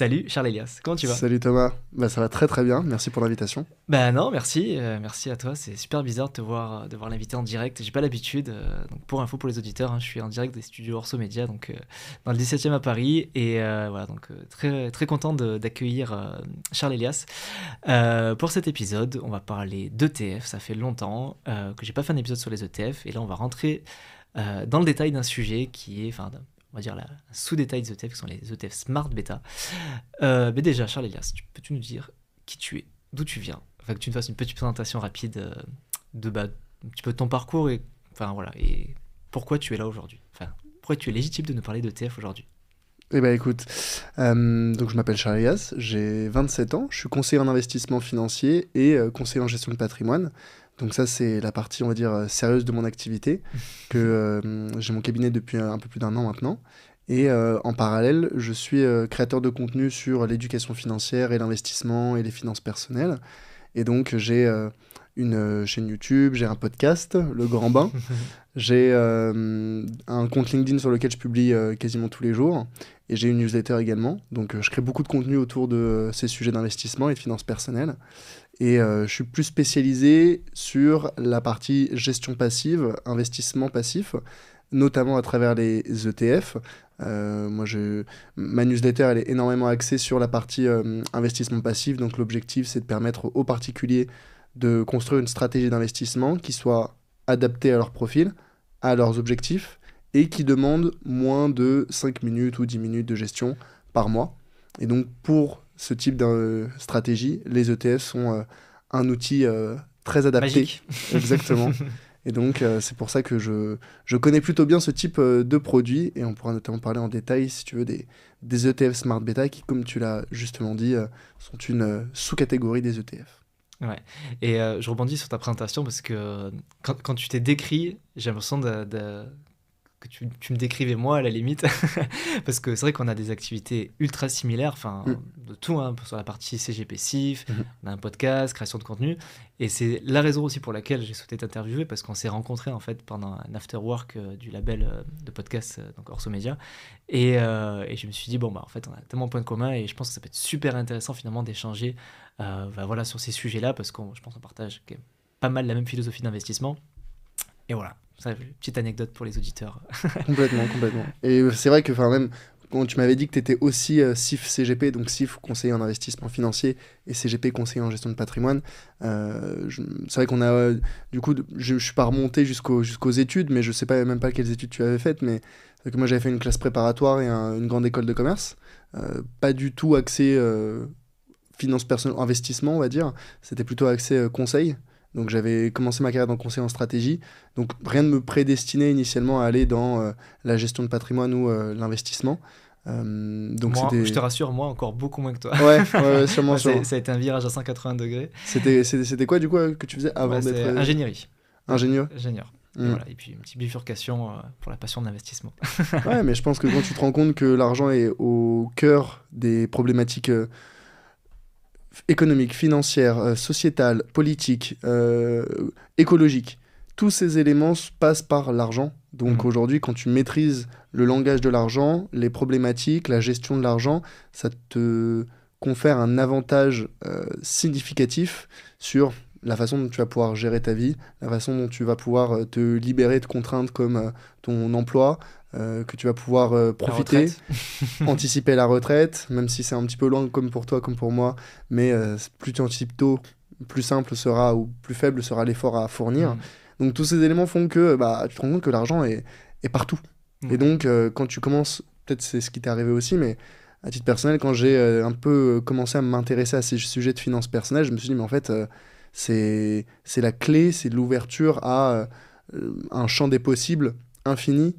Salut Charles Elias, comment tu vas? Salut Thomas, ça va très très bien, merci pour l'invitation. Bah non, merci, merci à toi. C'est super bizarre de voir l'invité en direct. J'ai pas l'habitude. Donc pour info pour les auditeurs, hein, je suis en direct des studios Orso Média, donc dans le 17e à Paris. Et voilà, donc très très content d'accueillir Charles Elias. Pour cet épisode, on va parler d'ETF. Ça fait longtemps que j'ai pas fait un épisode sur les ETF, et là on va rentrer dans le détail d'un sujet qui est, on va dire un sous-détail des ETF, qui sont les ETF Smart Beta. Mais déjà, Charles Elias, peux-tu nous dire qui tu es, d'où tu viens, enfin que tu nous fasses une petite présentation rapide un petit peu de ton parcours et voilà, et pourquoi tu es là aujourd'hui, pourquoi tu es légitime de nous parler d'ETF aujourd'hui. Eh ben écoute, donc je m'appelle Charles Elias, j'ai 27 ans, je suis conseiller en investissement financier et conseiller en gestion de patrimoine. Donc ça c'est la partie on va dire sérieuse de mon activité, que j'ai mon cabinet depuis un peu plus d'un an maintenant. Et en parallèle, je suis créateur de contenu sur l'éducation financière et l'investissement et les finances personnelles. Et donc j'ai une chaîne YouTube, j'ai un podcast, Le Grand Bain. J'ai un compte LinkedIn sur lequel je publie quasiment tous les jours. Et j'ai une newsletter également. Donc je crée beaucoup de contenu autour de ces sujets d'investissement et de finances personnelles. Et je suis plus spécialisé sur la partie gestion passive, investissement passif, notamment à travers les ETF. Ma newsletter, elle est énormément axée sur la partie investissement passif. Donc l'objectif, c'est de permettre aux particuliers de construire une stratégie d'investissement qui soit adaptée à leur profil, à leurs objectifs, et qui demande moins de 5 minutes ou 10 minutes de gestion par mois. Et donc pour ce type de stratégie, les ETF sont un outil très adapté. Magique. Exactement. Et donc c'est pour ça que je connais plutôt bien ce type de produit, et on pourra notamment parler en détail, si tu veux, des ETF Smart Beta qui, comme tu l'as justement dit, sont une sous-catégorie des ETF. Ouais, et je rebondis sur ta présentation parce que quand tu t'es décrit, j'ai l'impression que tu me décrivais moi à la limite, parce que c'est vrai qu'on a des activités ultra similaires, de tout, hein, sur la partie CGP SIF, on a un podcast, création de contenu, et c'est la raison aussi pour laquelle j'ai souhaité t'interviewer, parce qu'on s'est rencontrés en fait pendant un after work du label de podcast, donc Orso Média, et je me suis dit en fait on a tellement de points communs, et je pense que ça peut être super intéressant finalement d'échanger voilà, sur ces sujets-là, parce que je pense qu'on partage quand même pas mal la même philosophie d'investissement, et voilà. Ça, petite anecdote pour les auditeurs. Complètement, complètement. Et c'est vrai que même quand tu m'avais dit que tu étais aussi CIF CGP, donc CIF conseiller en investissement financier et CGP conseiller en gestion de patrimoine, c'est vrai qu'on a du coup, je suis pas remonté jusqu'aux études, mais je sais pas même pas quelles études tu avais faites, mais c'est que moi j'avais fait une classe préparatoire et une grande école de commerce, pas du tout axé finance personnelle, investissement on va dire, c'était plutôt axé conseil. Donc j'avais commencé ma carrière dans le conseil en stratégie. Donc rien ne me prédestinait initialement à aller dans la gestion de patrimoine ou l'investissement. Donc moi, c'était... je te rassure, moi encore beaucoup moins que toi. Ouais, sûrement, Moi, sûrement. ça a été un virage à 180 degrés. C'était quoi du coup que tu faisais avant C'est d'être ingénierie. ingénieur? Ingénieur. Et voilà, et puis une petite bifurcation pour la passion de l'investissement. Ouais, mais je pense que quand tu te rends compte que l'argent est au cœur des problématiques économiques, financières, sociétales, politiques, écologiques, tous ces éléments passent par l'argent. Donc aujourd'hui, quand tu maîtrises le langage de l'argent, les problématiques, la gestion de l'argent, ça te confère un avantage significatif sur la façon dont tu vas pouvoir gérer ta vie, la façon dont tu vas pouvoir te libérer de contraintes comme ton emploi, que tu vas pouvoir profiter, anticiper la retraite, même si c'est un petit peu loin comme pour toi, comme pour moi, mais plus tu anticipes tôt, plus simple sera ou plus faible sera l'effort à fournir. Donc tous ces éléments font que tu te rends compte que l'argent est partout. Et donc quand tu commences, peut-être c'est ce qui t'est arrivé aussi, mais à titre personnel, quand j'ai un peu commencé à m'intéresser à ces sujets de finances personnelles, je me suis dit mais en fait c'est la clé, c'est l'ouverture à un champ des possibles infini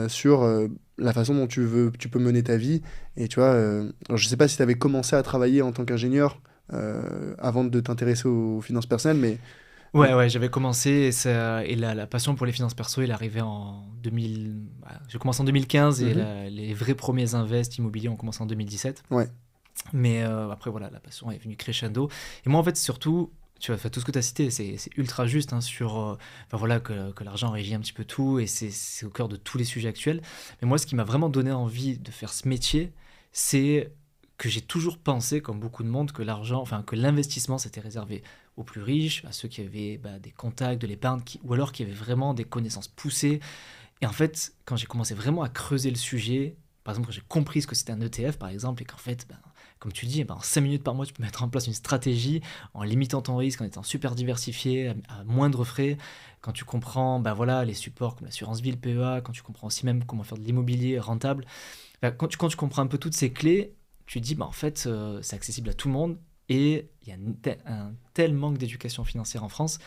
sur la façon dont tu peux mener ta vie. Et tu vois, alors je sais pas si tu avais commencé à travailler en tant qu'ingénieur avant de t'intéresser aux finances personnelles, mais... Ouais, j'avais commencé et la passion pour les finances perso, elle est arrivée en 2000. J'ai commencé en 2015 et les vrais premiers invests immobiliers ont commencé en 2017. Ouais. Mais après, voilà, la passion est venue crescendo. Et moi, en fait, surtout, tu vois, tout ce que tu as cité, c'est ultra juste sur voilà, que l'argent régit un petit peu tout et c'est au cœur de tous les sujets actuels. Mais moi, ce qui m'a vraiment donné envie de faire ce métier, c'est que j'ai toujours pensé, comme beaucoup de monde, que que l'investissement, c'était réservé aux plus riches, à ceux qui avaient des contacts, de l'épargne, ou alors qui avaient vraiment des connaissances poussées. Et en fait, quand j'ai commencé vraiment à creuser le sujet, par exemple, quand j'ai compris ce que c'était un ETF, par exemple, et qu'en fait, comme tu dis, en 5 minutes par mois, tu peux mettre en place une stratégie en limitant ton risque, en étant super diversifié, à moindre frais. Quand tu comprends les supports comme l'assurance vie, le PEA, quand tu comprends aussi même comment faire de l'immobilier rentable, quand tu comprends un peu toutes ces clés, tu te dis, en fait, c'est accessible à tout le monde. Et il y a un tel manque d'éducation financière en France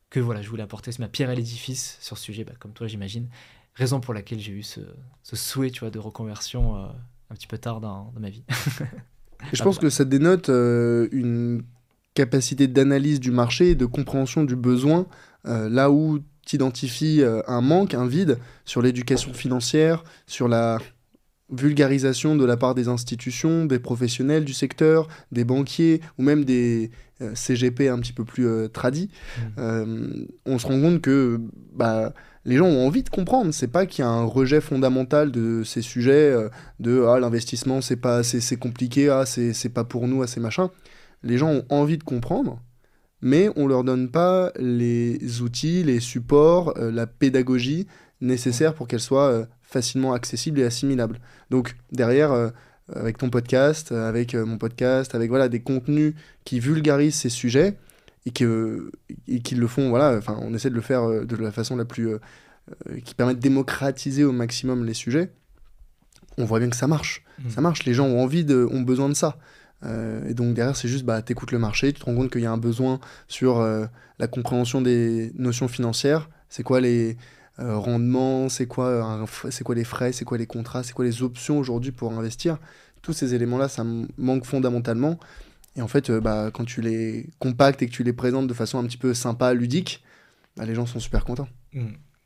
que je voulais apporter ma pierre à l'édifice sur ce sujet, comme toi, j'imagine. Raison pour laquelle j'ai eu ce souhait, tu vois, de reconversion un petit peu tard dans ma vie. Et je pense que ça dénote une capacité d'analyse du marché et de compréhension du besoin, là où tu identifies un manque, un vide sur l'éducation financière, sur la vulgarisation de la part des institutions, des professionnels du secteur, des banquiers ou même des CGP un petit peu plus tradis. On se rend compte que les gens ont envie de comprendre. C'est pas qu'il y a un rejet fondamental de ces sujets, de l'investissement c'est compliqué, c'est pas pour nous, c'est machin. Les gens ont envie de comprendre, mais on leur donne pas les outils, les supports, la pédagogie nécessaire pour qu'elle soit facilement accessible et assimilable. Donc derrière, avec ton podcast, avec mon podcast, avec des contenus qui vulgarisent ces sujets et qui le font, on essaie de le faire de la façon la plus qui permet de démocratiser au maximum les sujets. On voit bien que ça marche. Ça marche, les gens ont besoin de ça. Et donc derrière, c'est juste, t'écoutes le marché, tu te rends compte qu'il y a un besoin sur la compréhension des notions financières. C'est quoi les rendements, c'est quoi les frais, c'est quoi les contrats, c'est quoi les options aujourd'hui pour investir. Tous ces éléments-là, ça manque fondamentalement. Et en fait, quand tu les compactes et que tu les présentes de façon un petit peu sympa, ludique, les gens sont super contents.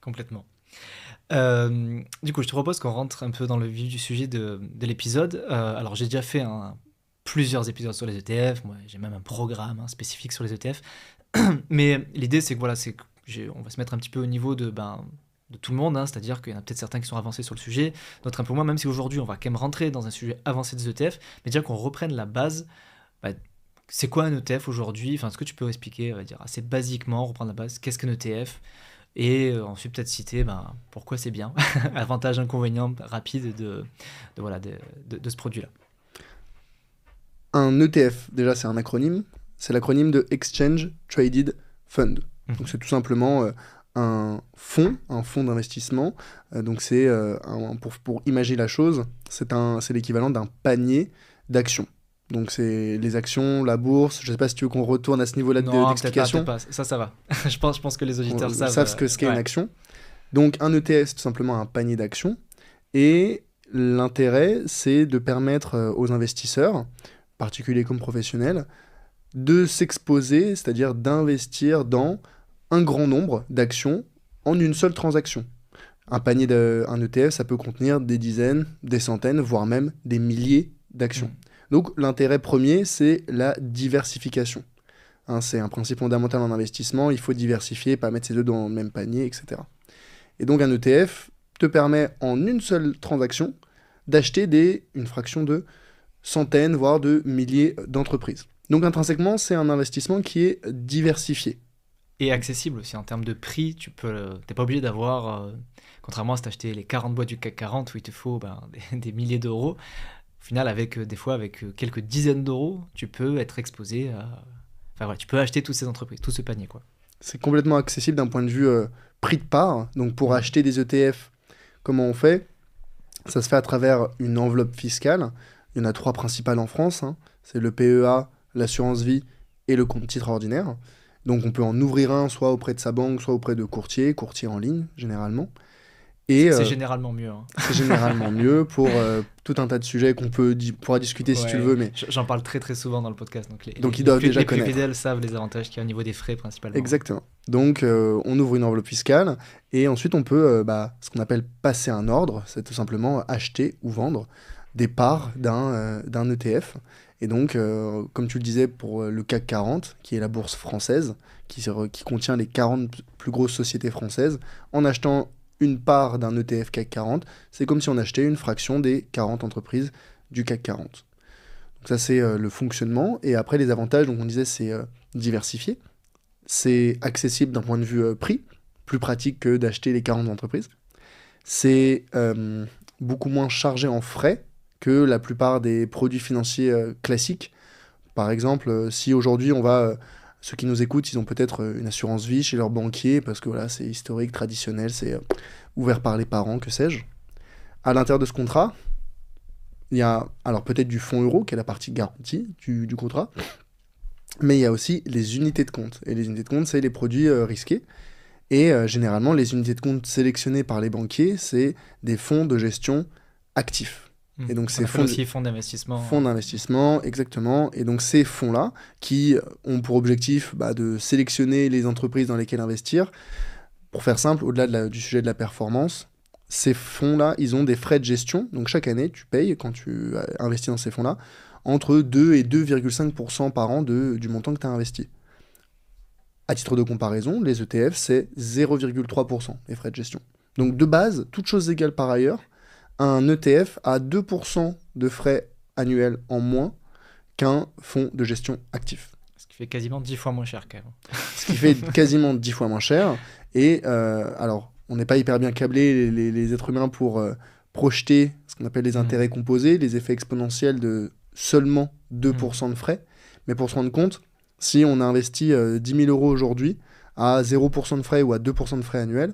Complètement. Du coup, je te propose qu'on rentre un peu dans le vif du sujet de l'épisode. Alors, j'ai déjà fait plusieurs épisodes sur les ETF. Moi, j'ai même un programme spécifique sur les ETF. Mais l'idée, c'est que on va se mettre un petit peu au niveau de tout le monde, c'est-à-dire qu'il y en a peut-être certains qui sont avancés sur le sujet, d'autres un peu moins, même si aujourd'hui, on va quand même rentrer dans un sujet avancé des ETF, mais déjà qu'on reprenne la base. C'est quoi un ETF aujourd'hui ? Est-ce que tu peux expliquer, on va dire, assez basiquement, reprendre la base, qu'est-ce qu'un ETF ? Et ensuite peut-être citer pourquoi c'est bien, avantages, inconvénients rapides de ce produit-là. Un ETF, déjà c'est un acronyme, c'est l'acronyme de Exchange Traded Fund. Donc c'est tout simplement un fonds d'investissement. Donc c'est, pour imaginer la chose, c'est l'équivalent d'un panier d'actions. Donc c'est les actions, la bourse. Je ne sais pas si tu veux qu'on retourne à ce niveau-là d'explication. Non, peut-être pas. Ça va. je pense que les auditeurs savent ce qu'est une action. Donc un ETF, c'est tout simplement un panier d'actions. Et l'intérêt, c'est de permettre aux investisseurs, particuliers comme professionnels, de s'exposer, c'est-à-dire d'investir dans un grand nombre d'actions en une seule transaction. Un ETF, ça peut contenir des dizaines, des centaines, voire même des milliers d'actions. Donc l'intérêt premier, c'est la diversification. C'est un principe fondamental en investissement, il faut diversifier, pas mettre ses œufs dans le même panier, etc. Et donc un ETF te permet en une seule transaction d'acheter une fraction de centaines, voire de milliers d'entreprises. Donc intrinsèquement, c'est un investissement qui est diversifié. Et accessible aussi en termes de prix, t'es pas obligé d'avoir, contrairement à si t'achetais les 40 boîtes du CAC 40 où il te faut des milliers d'euros. Au final, des fois, avec quelques dizaines d'euros, tu peux être exposé à... tu peux acheter toutes ces entreprises, tout ce panier, quoi. C'est complètement accessible d'un point de vue prix de part. Donc, pour acheter des ETF, comment on fait ? Ça se fait à travers une enveloppe fiscale. Il y en a 3 principales en France. C'est le PEA, l'assurance vie et le compte titre ordinaire. Donc, on peut en ouvrir un, soit auprès de sa banque, soit auprès de courtiers en ligne, généralement. Et, c'est généralement mieux. C'est généralement mieux pour tout un tas de sujets qu'on pourra discuter si tu le veux. Mais... J'en parle très très souvent dans le podcast. Donc ils doivent déjà les connaître. Les plus fidèles savent les avantages qu'il y a au niveau des frais principalement. Exactement. Donc on ouvre une enveloppe fiscale et ensuite on peut ce qu'on appelle passer un ordre. C'est tout simplement acheter ou vendre des parts d'un ETF. Et donc, comme tu le disais, pour le CAC 40, qui est la bourse française, qui contient les 40 plus grosses sociétés françaises, en achetant une part d'un ETF CAC 40, c'est comme si on achetait une fraction des 40 entreprises du CAC 40. Donc ça, c'est le fonctionnement. Et après, les avantages, donc on disait, c'est diversifié. C'est accessible d'un point de vue prix, plus pratique que d'acheter les 40 entreprises. C'est beaucoup moins chargé en frais que la plupart des produits financiers classiques. Par exemple, si aujourd'hui ceux qui nous écoutent, ils ont peut-être une assurance vie chez leur banquier parce que voilà, c'est historique, traditionnel, c'est ouvert par les parents, que sais-je. À l'intérieur de ce contrat, il y a alors peut-être du fonds euro, qui est la partie garantie du contrat, mais il y a aussi les unités de compte. Et les unités de compte, c'est les produits risqués. Et généralement, les unités de compte sélectionnées par les banquiers, c'est des fonds de gestion actifs. Et donc, ces fonds aussi fonds d'investissement. Fonds d'investissement, exactement. Et donc, ces fonds-là, qui ont pour objectif de sélectionner les entreprises dans lesquelles investir, pour faire simple, au-delà du sujet de la performance, ces fonds-là, ils ont des frais de gestion. Donc, chaque année, tu payes, quand tu investis dans ces fonds-là, entre 2 et 2,5% par an du montant que tu as investi. À titre de comparaison, les ETF, c'est 0,3% les frais de gestion. Donc, de base, toutes choses égales par ailleurs, un ETF a 2% de frais annuels en moins qu'un fonds de gestion actif. Ce qui fait quasiment 10 fois moins cher quand même. Ce qui fait quasiment 10 fois moins cher. Et alors, on n'est pas hyper bien câblés, les êtres humains, pour projeter ce qu'on appelle les intérêts composés, les effets exponentiels de seulement 2% de frais. Mais pour se rendre compte, si on a investi 10 000 euros aujourd'hui à 0% de frais ou à 2% de frais annuels,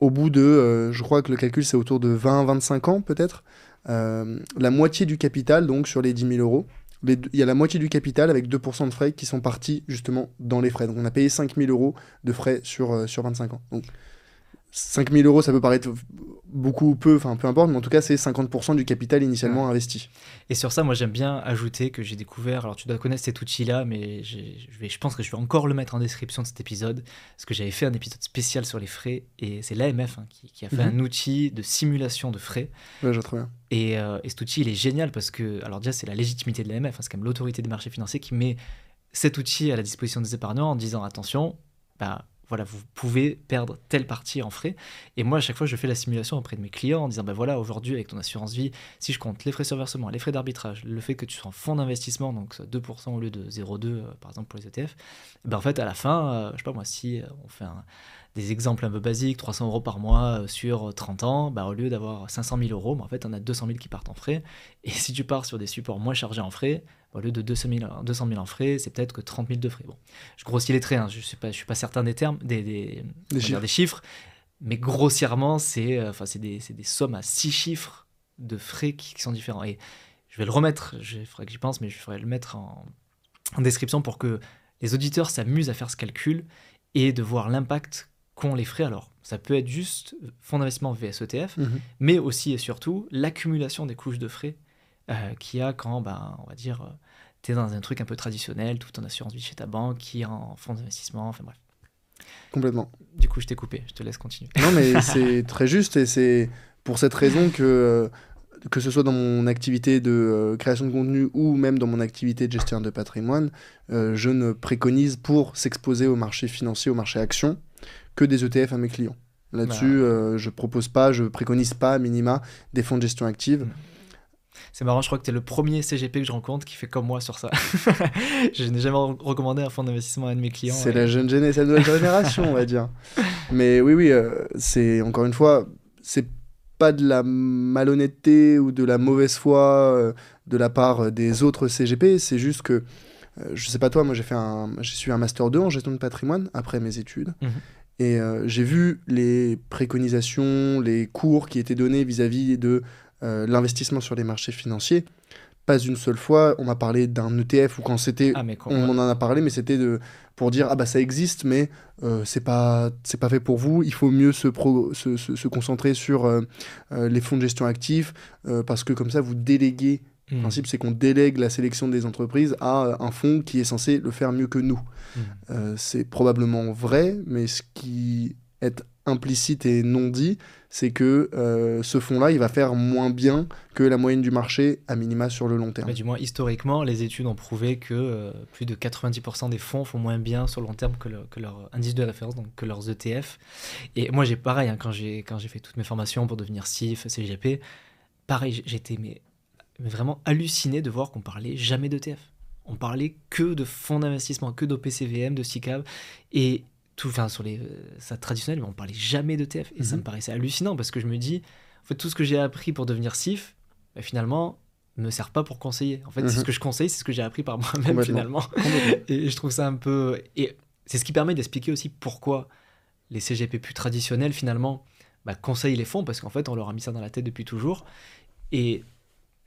au bout de, je crois que le calcul c'est autour de 20-25 ans peut-être, la moitié du capital, donc sur les 10 000 euros, il y a la moitié du capital avec 2% de frais qui sont partis justement dans les frais. Donc on a payé 5 000 euros de frais sur 25 ans. Donc 5 000 euros, ça peut paraître beaucoup ou peu, enfin peu importe, mais en tout cas c'est 50% du capital initialement investi. Et sur ça, moi j'aime bien ajouter que j'ai découvert, alors tu dois connaître cet outil-là, mais je pense que je vais encore le mettre en description de cet épisode, parce que j'avais fait un épisode spécial sur les frais, et c'est l'AMF qui a fait un outil de simulation de frais. Ouais, je vois très bien. Et cet outil, il est génial parce que, alors déjà c'est la légitimité de l'AMF, c'est quand même l'autorité des marchés financiers qui met cet outil à la disposition des épargnants en disant attention, voilà, vous pouvez perdre telle partie en frais. Et moi, à chaque fois, je fais la simulation auprès de mes clients en disant, voilà, aujourd'hui, avec ton assurance vie, si je compte les frais sur versement, les frais d'arbitrage, le fait que tu sois en fonds d'investissement, donc 2% au lieu de 0,2, par exemple, pour les ETF, en fait, à la fin, je sais pas moi, si on fait des exemples un peu basiques, 300 euros par mois sur 30 ans, au lieu d'avoir 500 000 euros, en fait, on a 200 000 qui partent en frais. Et si tu pars sur des supports moins chargés en frais, au lieu de 200 000 en frais, c'est peut-être que 30 000 de frais. Bon, je grossis les traits, je ne suis pas certain des termes, des chiffres, mais grossièrement, c'est des sommes à 6 chiffres de frais qui sont différents. Et je vais le remettre, il faudrait que j'y pense, mais je ferai le mettre en description pour que les auditeurs s'amusent à faire ce calcul et de voir l'impact qu'ont les frais. Alors, ça peut être juste fonds d'investissement vs ETF, mais aussi et surtout l'accumulation des couches de frais qu'il y a quand, on va dire, tu es dans un truc un peu traditionnel, tout en assurance vie chez ta banque, qui est en fonds d'investissement, enfin bref. Complètement. Du coup, je t'ai coupé, je te laisse continuer. Non, mais c'est très juste, et c'est pour cette raison que ce soit dans mon activité de création de contenu ou même dans mon activité de gestion de patrimoine, je ne préconise pour s'exposer au marché financier, au marché action, que des ETF à mes clients. Là-dessus, je préconise pas, à minima, des fonds de gestion active. C'est marrant, je crois que tu es le premier CGP que je rencontre qui fait comme moi sur ça. Je n'ai jamais recommandé un fonds d'investissement à un de mes clients. C'est la nouvelle génération, on va dire. Mais oui, c'est encore une fois, c'est pas de la malhonnêteté ou de la mauvaise foi de la part des autres CGP, c'est juste que, je sais pas toi, moi j'ai suivi un Master 2 en gestion de patrimoine après mes études. Et j'ai vu les préconisations, les cours qui étaient donnés vis-à-vis de l'investissement sur les marchés financiers. Pas une seule fois, on m'a parlé d'un ETF, ou quand c'était, on en a parlé, mais c'était pour dire ça existe, mais c'est pas fait pour vous. Il faut mieux se concentrer sur les fonds de gestion actifs, parce que comme ça, vous déléguez. Le principe, c'est qu'on délègue la sélection des entreprises à un fonds qui est censé le faire mieux que nous. C'est probablement vrai, mais ce qui est implicite et non dit, c'est que ce fonds-là, il va faire moins bien que la moyenne du marché, à minima sur le long terme. Mais du moins, historiquement, les études ont prouvé que plus de 90% des fonds font moins bien sur le long terme que leur indice de référence, donc que leurs ETF. Et moi, j'ai pareil, quand j'ai fait toutes mes formations pour devenir CIF, CGP, pareil, j'étais mais vraiment halluciné de voir qu'on parlait jamais d'ETF. On parlait que de fonds d'investissement, que d'OPCVM, de SICAV, et tout, enfin sur les ça traditionnel, mais on parlait jamais d'ETF. Et ça me paraissait hallucinant parce que je me dis, en fait, tout ce que j'ai appris pour devenir CIF, bah, finalement, ne me sert pas pour conseiller. En fait, c'est ce que je conseille, c'est ce que j'ai appris par moi-même finalement. Et je trouve ça un peu... Et c'est ce qui permet d'expliquer aussi pourquoi les CGP plus traditionnels, finalement, bah, conseillent les fonds, parce qu'en fait, on leur a mis ça dans la tête depuis toujours. Et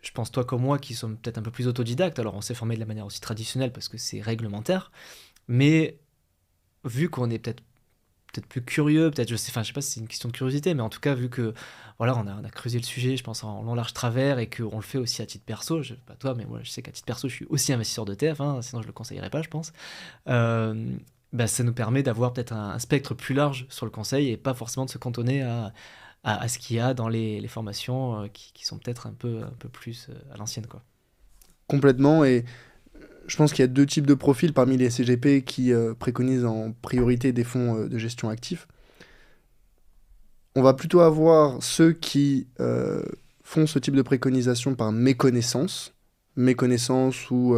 je pense, toi comme moi, qui sommes peut-être un peu plus autodidactes, alors on s'est formé de la manière aussi traditionnelle, parce que c'est réglementaire, mais vu qu'on est peut-être plus curieux, peut-être, je sais pas si c'est une question de curiosité, mais en tout cas, vu que voilà, on a creusé le sujet, je pense, en long, large, travers, et qu'on le fait aussi à titre perso, pas toi, mais moi, je sais qu'à titre perso, je suis aussi investisseur d'ETF, hein, sinon je le conseillerais pas, je pense. Bah, ça nous permet d'avoir peut-être un spectre plus large sur le conseil, et pas forcément de se cantonner à ce qu'il y a dans les formations qui sont peut-être un peu plus à l'ancienne, quoi. Complètement, et je pense qu'il y a 2 types de profils parmi les CGP qui préconisent en priorité des fonds de gestion actifs. On va plutôt avoir ceux qui font ce type de préconisation par méconnaissance ou...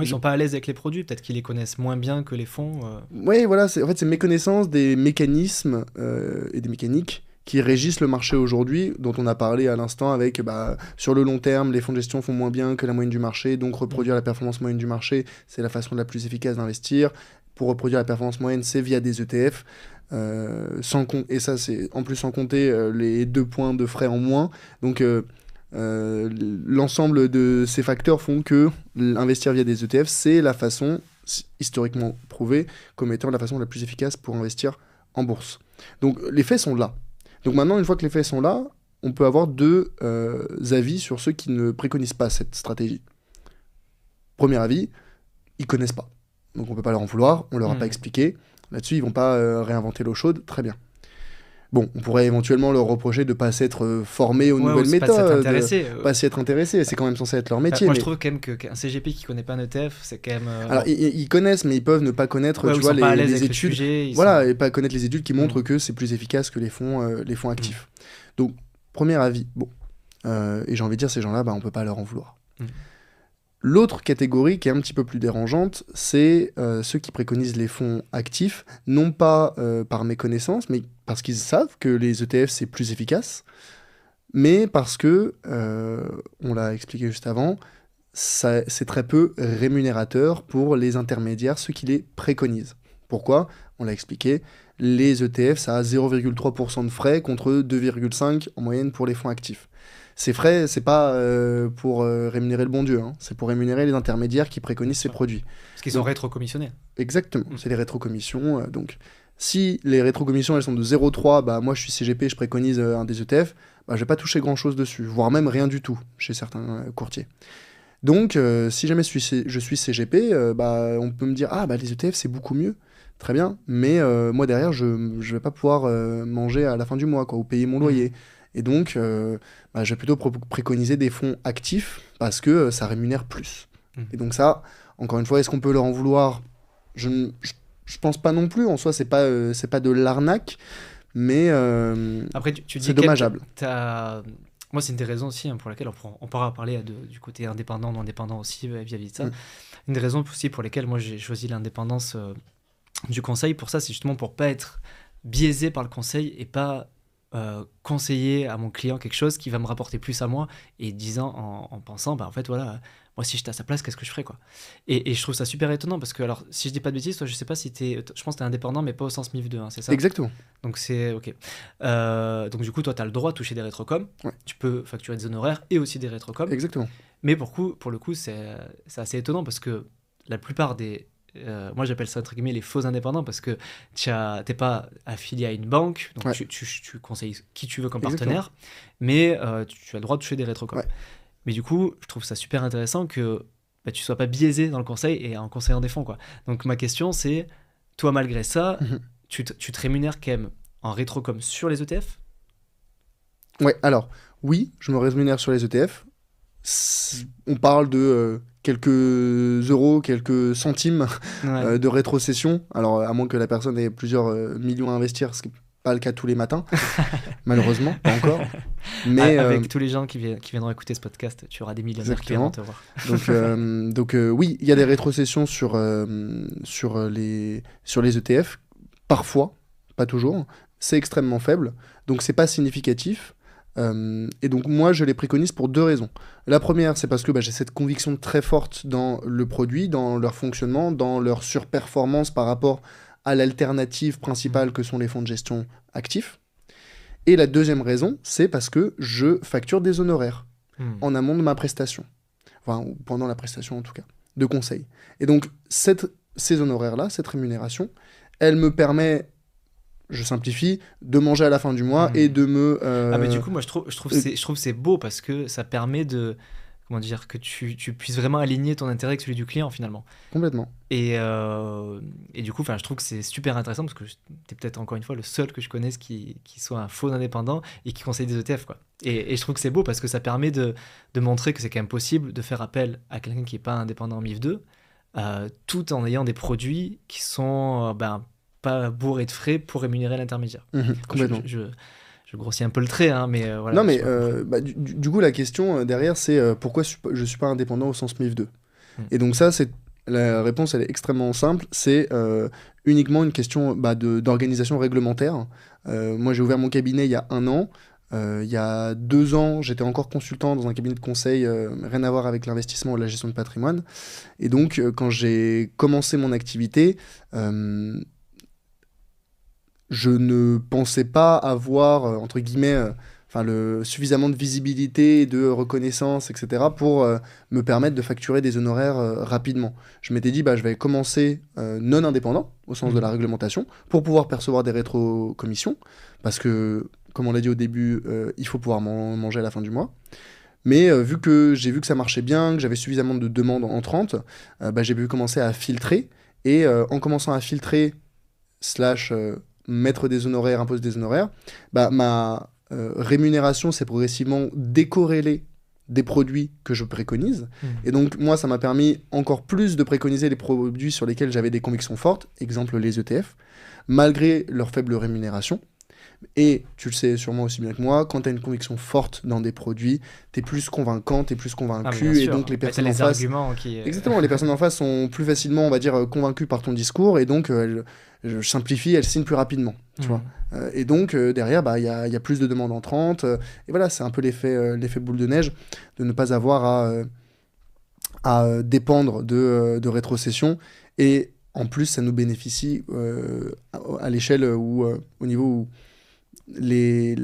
Ils sont pas à l'aise avec les produits, peut-être qu'ils les connaissent moins bien que les fonds. Oui, voilà, en fait, c'est méconnaissance des mécanismes et des mécaniques qui régissent le marché aujourd'hui, dont on a parlé à l'instant avec, sur le long terme, les fonds de gestion font moins bien que la moyenne du marché, donc reproduire la performance moyenne du marché, c'est la façon la plus efficace d'investir. Pour reproduire la performance moyenne, c'est via des ETF. Et ça, c'est en plus sans compter les 2 points de frais en moins. Donc, l'ensemble de ces facteurs font que investir via des ETF, c'est la façon, historiquement prouvée, comme étant la façon la plus efficace pour investir en bourse. Donc, les faits sont là. Donc maintenant, une fois que les faits sont là, on peut avoir 2 avis sur ceux qui ne préconisent pas cette stratégie. Premier avis, ils connaissent pas. Donc on peut pas leur en vouloir, on leur a pas expliqué. Là-dessus, ils vont pas réinventer l'eau chaude, très bien. Bon, on pourrait éventuellement leur reprocher de pas s'être formés aux nouvelles méthodes, pas s'y être intéressés. C'est quand même censé être leur métier. Moi, je trouve quand même qu'un CGP qui connaît pas un ETF, c'est quand même... Alors, ils connaissent, mais ils peuvent ne pas connaître les études. Et pas connaître les études qui montrent que c'est plus efficace que les fonds actifs. Donc, premier avis. Bon. Et j'ai envie de dire, ces gens-là, on peut pas leur en vouloir. L'autre catégorie qui est un petit peu plus dérangeante, c'est ceux qui préconisent les fonds actifs, non pas par méconnaissance, mais parce qu'ils savent que les ETF, c'est plus efficace, mais parce que, on l'a expliqué juste avant, c'est très peu rémunérateur pour les intermédiaires, ceux qui les préconisent. Pourquoi ? On l'a expliqué, les ETF, ça a 0,3% de frais contre 2,5% en moyenne pour les fonds actifs. Ces frais, c'est pas pour rémunérer le bon Dieu, hein. C'est pour rémunérer les intermédiaires qui préconisent ces produits. Parce qu'ils sont rétrocommissionnés. Exactement, c'est les rétrocommissions. Donc, si les rétrocommissions elles sont de 0,3, moi je suis CGP, je préconise un des ETF, je vais pas toucher grand-chose dessus, voire même rien du tout chez certains courtiers. Donc, si jamais je suis CGP, on peut me dire « Ah, les ETF, c'est beaucoup mieux. » Très bien, mais moi derrière, je vais pas pouvoir manger à la fin du mois, ou payer mon loyer. Et donc, je vais plutôt préconiser des fonds actifs parce que ça rémunère plus. Et donc ça, encore une fois, est-ce qu'on peut leur en vouloir ? Je pense pas non plus. En soi, c'est pas de l'arnaque, mais après, tu dis c'est dommageable. Moi, c'est une des raisons aussi pour laquelle on pourra parler du côté indépendant, non indépendant aussi vis-à-vis de ça. Une des raisons aussi pour lesquelles moi j'ai choisi l'indépendance du conseil, pour ça, c'est justement pour pas être biaisé par le conseil et pas conseiller à mon client quelque chose qui va me rapporter plus à moi, et disant en pensant en fait voilà, moi si j'étais à sa place, qu'est-ce que je ferais, quoi. Et je trouve ça super étonnant parce que, alors si je dis pas de bêtises, toi je sais pas si je pense que t'es indépendant mais pas au sens MIF 2, hein, c'est ça ? Exactement. Donc c'est ok. Donc du coup toi t'as le droit de toucher des rétrocoms, tu peux facturer des honoraires et aussi des rétrocoms. Exactement. Mais pour le coup c'est assez étonnant parce que la plupart des moi j'appelle ça entre guillemets les faux indépendants, parce que t'es pas affilié à une banque, donc tu conseilles qui tu veux comme partenaire, mais tu as le droit de toucher des rétrocoms. Mais du coup je trouve ça super intéressant que tu sois pas biaisé dans le conseil et en conseillant des fonds, quoi. Donc ma question c'est, toi malgré ça, tu te rémunères quand même en rétrocom sur les ETF ? Ouais, alors oui, je me rémunère sur les ETF. On parle de quelques euros, quelques centimes de rétrocession. Alors, à moins que la personne ait plusieurs millions à investir, ce qui n'est pas le cas tous les matins, malheureusement, pas encore. Mais avec tous les gens qui viendront écouter ce podcast, tu auras des millionnaires qui viendront te voir. Donc oui, il y a des rétrocessions sur les ETF, parfois, pas toujours. C'est extrêmement faible, donc c'est pas significatif. Et donc moi je les préconise pour 2 raisons. La première, c'est parce que j'ai cette conviction très forte dans le produit, dans leur fonctionnement, dans leur surperformance par rapport à l'alternative principale que sont les fonds de gestion actifs. Et la deuxième raison, c'est parce que je facture des honoraires en amont de ma prestation, enfin ou pendant la prestation en tout cas, de conseil. Et donc ces honoraires-là, cette rémunération, elle me permet, je simplifie, de manger à la fin du mois et de me... mais du coup, moi, je trouve c'est beau parce que ça permet de... Comment dire, que tu puisses vraiment aligner ton intérêt avec celui du client, finalement. Complètement. Et du coup, je trouve que c'est super intéressant parce que tu es peut-être, encore une fois, le seul que je connaisse qui soit un faux indépendant et qui conseille des ETF, quoi. Et je trouve que c'est beau parce que ça permet de montrer que c'est quand même possible de faire appel à quelqu'un qui n'est pas indépendant en MIF2, tout en ayant des produits qui sont... pas bourré de frais pour rémunérer l'intermédiaire. Complètement. Je grossis un peu le trait, hein, mais voilà. Non, mais du coup, la question derrière, c'est pourquoi je suis pas indépendant au sens MIF2. Et donc ça, la réponse, elle est extrêmement simple. C'est uniquement une question d'organisation réglementaire. Moi, j'ai ouvert mon cabinet il y a 1 an. Il y a 2 ans, j'étais encore consultant dans un cabinet de conseil, rien à voir avec l'investissement ou la gestion de patrimoine. Et donc, quand j'ai commencé mon activité... je ne pensais pas avoir, entre guillemets, suffisamment de visibilité, de reconnaissance, etc., pour me permettre de facturer des honoraires rapidement. Je m'étais dit, je vais commencer non indépendant, au sens de la réglementation, pour pouvoir percevoir des rétrocommissions, parce que, comme on l'a dit au début, il faut pouvoir manger à la fin du mois. Mais vu que j'ai vu que ça marchait bien, que j'avais suffisamment de demandes entrantes, j'ai pu commencer à filtrer, et en commençant à filtrer, mettre des honoraires, imposer des honoraires, ma rémunération s'est progressivement décorrélée des produits que je préconise. Et donc, moi, ça m'a permis encore plus de préconiser les produits sur lesquels j'avais des convictions fortes, exemple les ETF, malgré leur faible rémunération. Et tu le sais sûrement aussi bien que moi, quand tu as une conviction forte dans des produits, tu es plus convaincant, tu es plus convaincu, et donc les personnes en face... Exactement, les personnes en face sont plus facilement, on va dire, convaincues par ton discours, et donc, je simplifie, elles signent plus rapidement, tu vois. Et donc, derrière, y a plus de demandes entrantes, et voilà, c'est un peu l'effet boule de neige, de ne pas avoir à dépendre de rétrocession, et en plus, ça nous bénéficie à l'échelle où, au niveau où les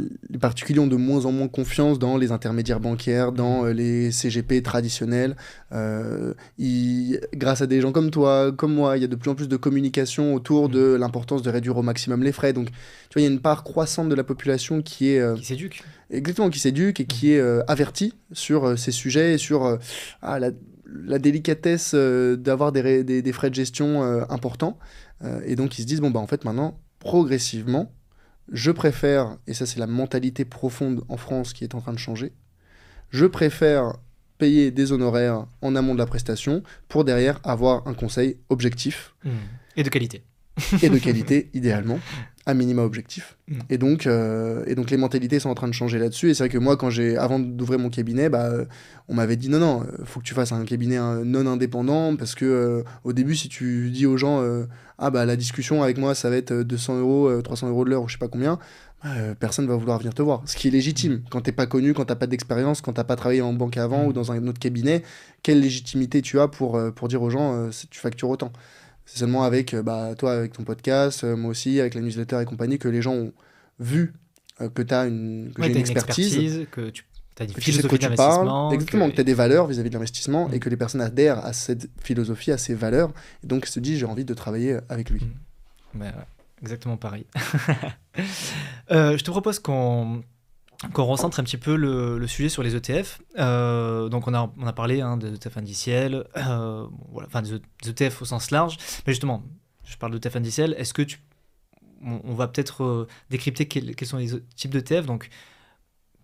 particuliers ont de moins en moins confiance dans les intermédiaires bancaires, dans les CGP traditionnels. Grâce à des gens comme toi, comme moi, il y a de plus en plus de communication autour de l'importance de réduire au maximum les frais. Donc, tu vois, il y a une part croissante de la population qui est... qui s'éduque. Exactement, qui s'éduque et qui est avertie sur ces sujets et sur la délicatesse d'avoir des frais de gestion importants. Et donc, ils se disent, en fait, maintenant, progressivement, je préfère, et ça c'est la mentalité profonde en France qui est en train de changer, je préfère payer des honoraires en amont de la prestation pour derrière avoir un conseil objectif. Et de qualité. Et de qualité, idéalement, à minima objectif. Et donc les mentalités sont en train de changer là-dessus. Et c'est vrai que moi, avant d'ouvrir mon cabinet, on m'avait dit non, faut que tu fasses un cabinet non indépendant, parce que au début, si tu dis aux gens la discussion avec moi, ça va être 200 €, 300 € de l'heure, ou je sais pas combien, personne va vouloir venir te voir. Ce qui est légitime. Quand t'es pas connu, quand t'as pas d'expérience, quand t'as pas travaillé en banque avant ou dans un autre cabinet, quelle légitimité tu as pour dire aux gens tu factures autant? C'est seulement avec, toi, avec ton podcast, moi aussi, avec la newsletter et compagnie, que les gens ont vu que j'ai une expertise, que tu as une que philosophie tu parles, d'investissement. exactement, que tu as des valeurs vis-à-vis de l'investissement et que les personnes adhèrent à cette philosophie, à ces valeurs. Et donc, se disent, j'ai envie de travailler avec lui. Exactement pareil. Je te propose qu'on recentre un petit peu le sujet sur les ETF. Donc on a parlé des ETF indiciels, des ETF au sens large. Mais justement, je parle d'ETF indiciels. Est-ce que on va peut-être décrypter quels sont les types d'ETF. Donc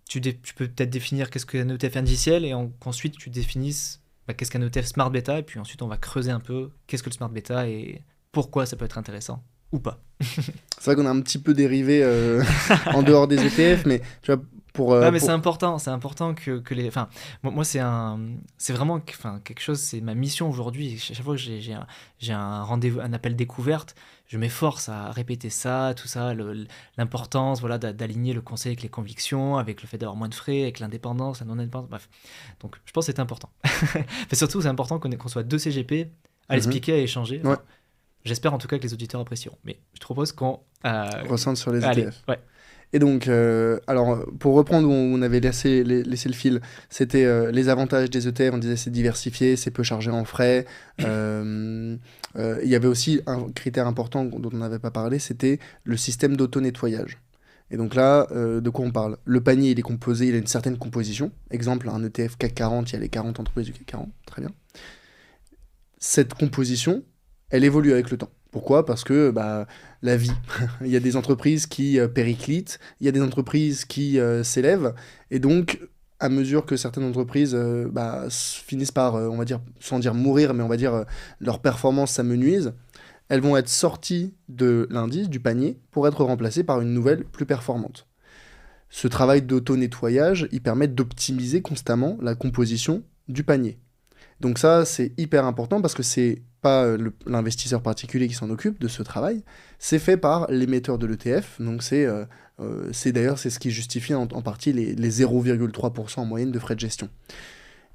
tu peux peut-être définir qu'est-ce qu'un ETF indiciel et qu'ensuite tu définisses qu'est-ce qu'un ETF Smart Beta. Et puis ensuite on va creuser un peu qu'est-ce que le Smart Beta et pourquoi ça peut être intéressant ou pas. C'est vrai qu'on a un petit peu dérivé en dehors des ETF, mais tu vois, mais c'est important que les. Enfin, moi c'est vraiment, enfin, quelque chose. C'est ma mission aujourd'hui. Chaque fois que j'ai un rendez-vous, un appel découverte, je m'efforce à répéter ça, tout ça, l'importance, voilà, d'aligner le conseil avec les convictions, avec le fait d'avoir moins de frais, avec l'indépendance, la non-indépendance. Bref, donc je pense que c'est important. Mais surtout, c'est important qu'on soit deux CGP à l'expliquer, à échanger. Enfin, Ouais. J'espère en tout cas que les auditeurs apprécieront. Mais je te propose qu'on Recentre sur les allez, ETF. ouais. Et donc, alors, pour reprendre où on avait laissé le fil, c'était les avantages des ETF. On disait c'est diversifié, c'est peu chargé en frais. Il y avait aussi un critère important dont on n'avait pas parlé, c'était le système d'auto-nettoyage. Et donc là, de quoi on parle? Le panier, il est composé, il a une certaine composition. Exemple, un ETF CAC 40, il y a les 40 entreprises du CAC 40. Très bien. Cette composition, elle évolue avec le temps. Pourquoi? Parce que la vie, il y a des entreprises qui périclitent, il y a des entreprises qui s'élèvent, et donc à mesure que certaines entreprises finissent par, on va dire, sans dire mourir, mais on va dire leur performance s'amenuise, elles vont être sorties de l'indice, du panier, pour être remplacées par une nouvelle plus performante. Ce travail d'auto-nettoyage, il permet d'optimiser constamment la composition du panier. Donc ça, c'est hyper important parce que c'est pas l'investisseur particulier qui s'en occupe de ce travail, c'est fait par l'émetteur de l'ETF, donc c'est d'ailleurs c'est ce qui justifie en partie les 0,3% en moyenne de frais de gestion.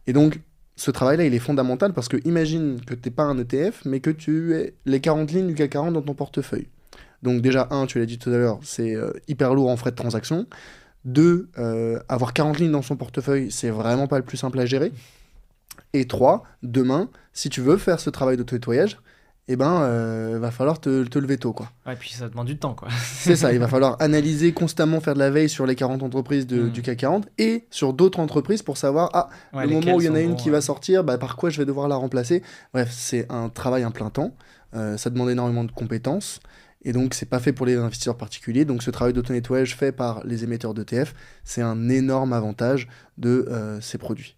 Et donc, ce travail-là, il est fondamental parce que imagine que tu n'es pas un ETF, mais que tu aies les 40 lignes du CAC 40 dans ton portefeuille. Donc déjà, tu l'as dit tout à l'heure, c'est hyper lourd en frais de transaction. 2, avoir 40 lignes dans son portefeuille, c'est vraiment pas le plus simple à gérer. Et 3, demain, si tu veux faire ce travail d'auto-nettoyage, va falloir te lever tôt, quoi. Ouais, et puis ça demande du temps, quoi. C'est ça, il va falloir analyser constamment, faire de la veille sur les 40 entreprises du CAC 40 et sur d'autres entreprises pour savoir, le moment où il y en a une qui va sortir, par quoi je vais devoir la remplacer. Bref, c'est un travail à plein temps, ça demande énormément de compétences, et donc c'est pas fait pour les investisseurs particuliers. Donc ce travail d'auto-nettoyage fait par les émetteurs d'ETF, c'est un énorme avantage de ces produits.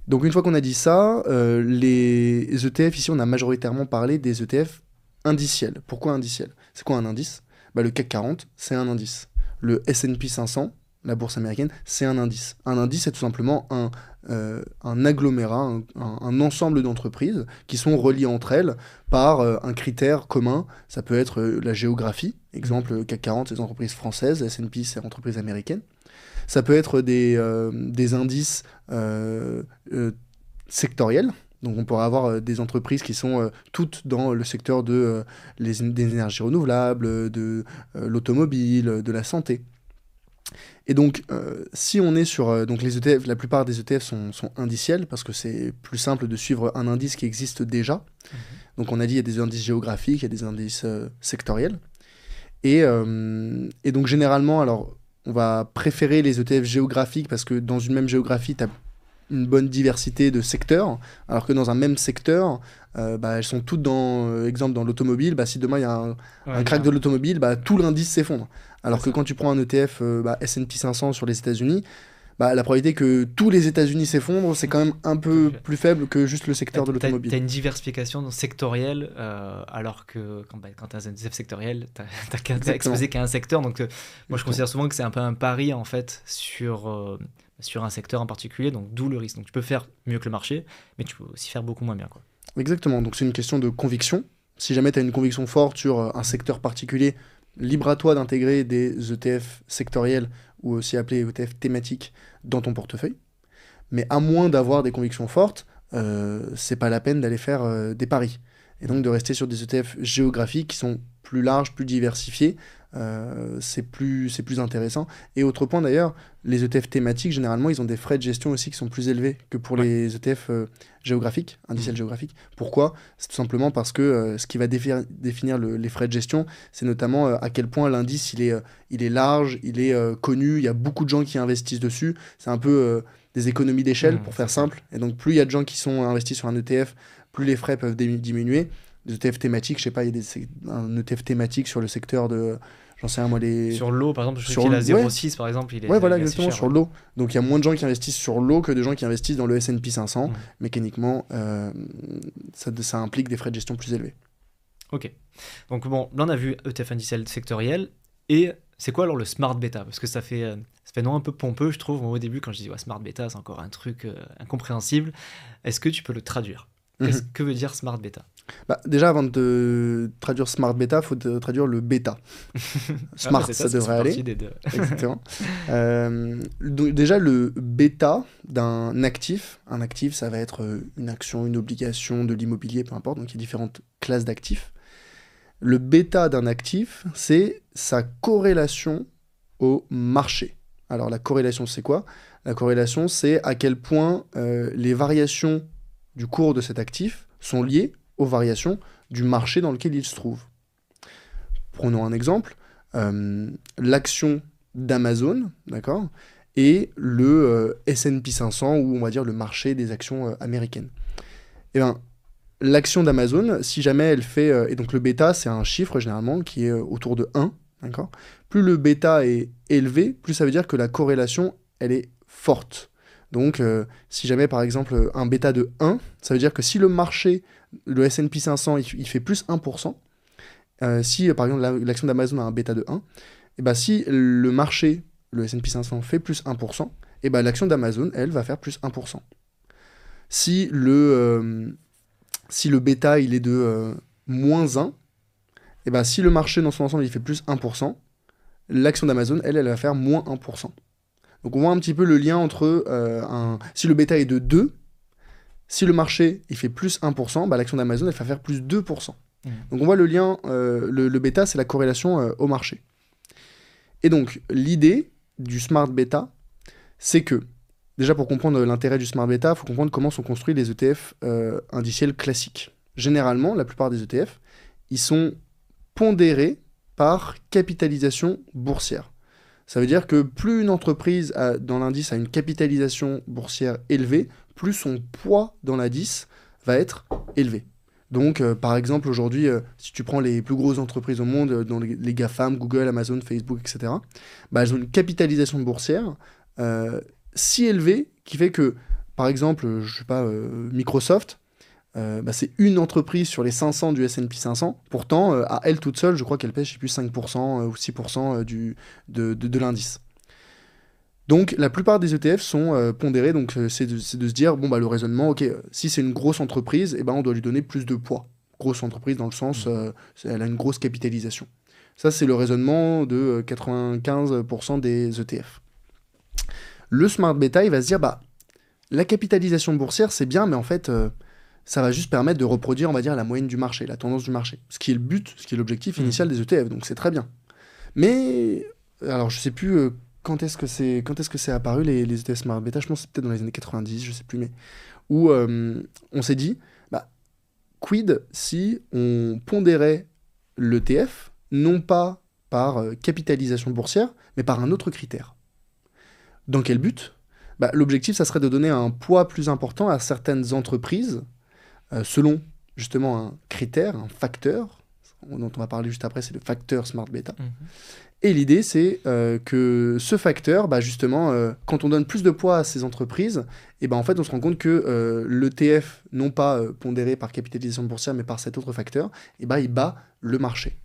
Donc une fois qu'on a dit ça, les ETF, ici on a majoritairement parlé des ETF indiciels. Pourquoi indiciels? C'est quoi un indice? Le CAC 40, c'est un indice. Le S&P 500, la bourse américaine, c'est un indice. Un indice, c'est tout simplement un agglomérat, un ensemble d'entreprises qui sont reliées entre elles par un critère commun. Ça peut être la géographie. Exemple, le CAC 40, c'est des entreprises françaises, S&P, c'est des entreprises américaines. Ça peut être des indices sectoriels. Donc on pourrait avoir des entreprises qui sont toutes dans le secteur des énergies renouvelables, de l'automobile, de la santé. Et donc, si on est sur donc les ETF, la plupart des ETF sont indiciels parce que c'est plus simple de suivre un indice qui existe déjà. Donc on a dit il y a des indices géographiques, il y a des indices sectoriels. Et donc généralement, alors on va préférer les ETF géographiques parce que dans une même géographie, tu as une bonne diversité de secteurs, alors que dans un même secteur, elles sont toutes exemple dans l'automobile, si demain il y a un crack de l'automobile, tout l'indice s'effondre. Alors que quand tu prends un ETF S&P 500 sur les États-Unis, la probabilité que tous les États-Unis s'effondrent, c'est quand même un peu plus faible que juste le secteur de l'automobile. Tu as une diversification sectorielle, alors que quand tu as un ETF sectoriel, tu n'as exposé qu'à un secteur. Donc, moi, je considère souvent que c'est un peu un pari, en fait, sur un secteur en particulier, donc d'où le risque. Donc, tu peux faire mieux que le marché, mais tu peux aussi faire beaucoup moins bien, quoi. Exactement. Donc, c'est une question de conviction. Si jamais tu as une conviction forte sur un secteur particulier, libre à toi d'intégrer des ETF sectoriels ou aussi appelés ETF thématiques dans ton portefeuille. Mais à moins d'avoir des convictions fortes, c'est pas la peine d'aller faire des paris. Et donc de rester sur des ETF géographiques qui sont plus larges, plus diversifiés, c'est plus intéressant. Et autre point d'ailleurs, les ETF thématiques, généralement, ils ont des frais de gestion aussi qui sont plus élevés que pour les ETF géographiques, indiciels géographiques. Pourquoi? C'est tout simplement parce que ce qui va définir les frais de gestion, c'est notamment à quel point l'indice il est large, il est connu, il y a beaucoup de gens qui investissent dessus. C'est un peu des économies d'échelle, pour faire simple. Et donc plus il y a de gens qui sont investis sur un ETF, plus les frais peuvent diminuer. Des ETF thématiques, je sais pas, il y a un ETF thématique sur le secteur de... J'en sais rien, moi, Sur l'eau, par exemple, je sais qu'il a 0,6, par exemple. Voilà, exactement, sur l'eau. Donc, il y a moins de gens qui investissent sur l'eau que de gens qui investissent dans le S&P 500. Mécaniquement, ça implique des frais de gestion plus élevés. Ok. Donc bon, là on a vu ETF indiciel sectoriel. Et c'est quoi alors le smart beta? Parce que ça fait nom un peu pompeux, je trouve. Moi, au début, quand je dis ouais, smart beta, c'est encore un truc incompréhensible. Est-ce que tu peux le traduire? Qu'est-ce Mhm. que veut dire smart beta? Bah, déjà, avant de traduire smart beta, il faut traduire le bêta. Ah bah Smart, c'est ça ça fait devrait aller. partie des deux. Exactement. Donc déjà, le bêta d'un actif, un actif, ça va être une action, une obligation, de l'immobilier, peu importe, donc il y a différentes classes d'actifs. Le bêta d'un actif, c'est sa corrélation au marché. Alors la corrélation, c'est quoi? La corrélation, c'est à quel point les variations du cours de cet actif sont liées aux variations du marché dans lequel il se trouve. Prenons un exemple, l'action d'Amazon, d'accord, et le S&P 500, ou on va dire le marché des actions américaines. Eh bien, l'action d'Amazon, si jamais elle fait... et donc le bêta, c'est un chiffre généralement qui est autour de 1, d'accord. Plus le bêta est élevé, plus ça veut dire que la corrélation, elle est forte. Donc, si jamais, par exemple, un bêta de 1, ça veut dire que si le marché, le S&P 500, il fait plus 1%, si, par exemple, l'action d'Amazon a un bêta de 1, et ben, si le marché, le S&P 500, fait plus 1%, et ben, l'action d'Amazon, elle, va faire plus 1%. Si le bêta il est de moins 1, et ben si le marché dans son ensemble il fait plus 1%, l'action d'Amazon, elle va faire moins 1%. Donc on voit un petit peu le lien entre si le bêta est de 2, si le marché il fait plus 1%, bah, l'action d'Amazon elle va faire plus 2%. Donc on voit le lien, le bêta c'est la corrélation au marché. Et donc l'idée du smart bêta, c'est que, déjà pour comprendre l'intérêt du smart bêta, il faut comprendre comment sont construits les ETF indiciels classiques. Généralement, la plupart des ETF, ils sont pondérés par capitalisation boursière. Ça veut dire que plus une entreprise dans l'indice a une capitalisation boursière élevée, plus son poids dans l'indice va être élevé. Donc, par exemple, aujourd'hui, si tu prends les plus grosses entreprises au monde, dans les GAFAM, Google, Amazon, Facebook, etc., bah, elles ont une capitalisation boursière si élevée qui fait que, par exemple, je sais pas, Microsoft, bah, c'est une entreprise sur les 500 du S&P 500. Pourtant, à elle toute seule, je crois qu'elle pèse, je sais plus, 5% ou 6% de l'indice. Donc, la plupart des ETF sont pondérés. Donc, c'est de se dire, bon, bah, le raisonnement, ok, si c'est une grosse entreprise, eh ben, on doit lui donner plus de poids. Grosse entreprise dans le sens, elle a une grosse capitalisation. Ça, c'est le raisonnement de 95% des ETF. Le smart beta, il va se dire, bah, la capitalisation boursière, c'est bien, mais en fait, ça va juste permettre de reproduire, on va dire, la moyenne du marché, la tendance du marché. Ce qui est le but, ce qui est l'objectif initial des ETF, donc c'est très bien. Mais, alors je sais plus quand est-ce que c'est apparu les ETF Smart Beta, je pense que c'est peut-être dans les années 90, je sais plus, mais où on s'est dit, bah, quid si on pondérait l'ETF, non pas par capitalisation boursière, mais par un autre critère. Dans quel but? Bah, l'objectif, ça serait de donner un poids plus important à certaines entreprises, selon justement un critère, un facteur, dont on va parler juste après, c'est le facteur Smart Beta. Et l'idée, c'est que ce facteur, bah, justement, quand on donne plus de poids à ces entreprises, et bah, en fait, on se rend compte que l'ETF, non pas pondéré par capitalisation boursière, mais par cet autre facteur, et bah, il bat le marché.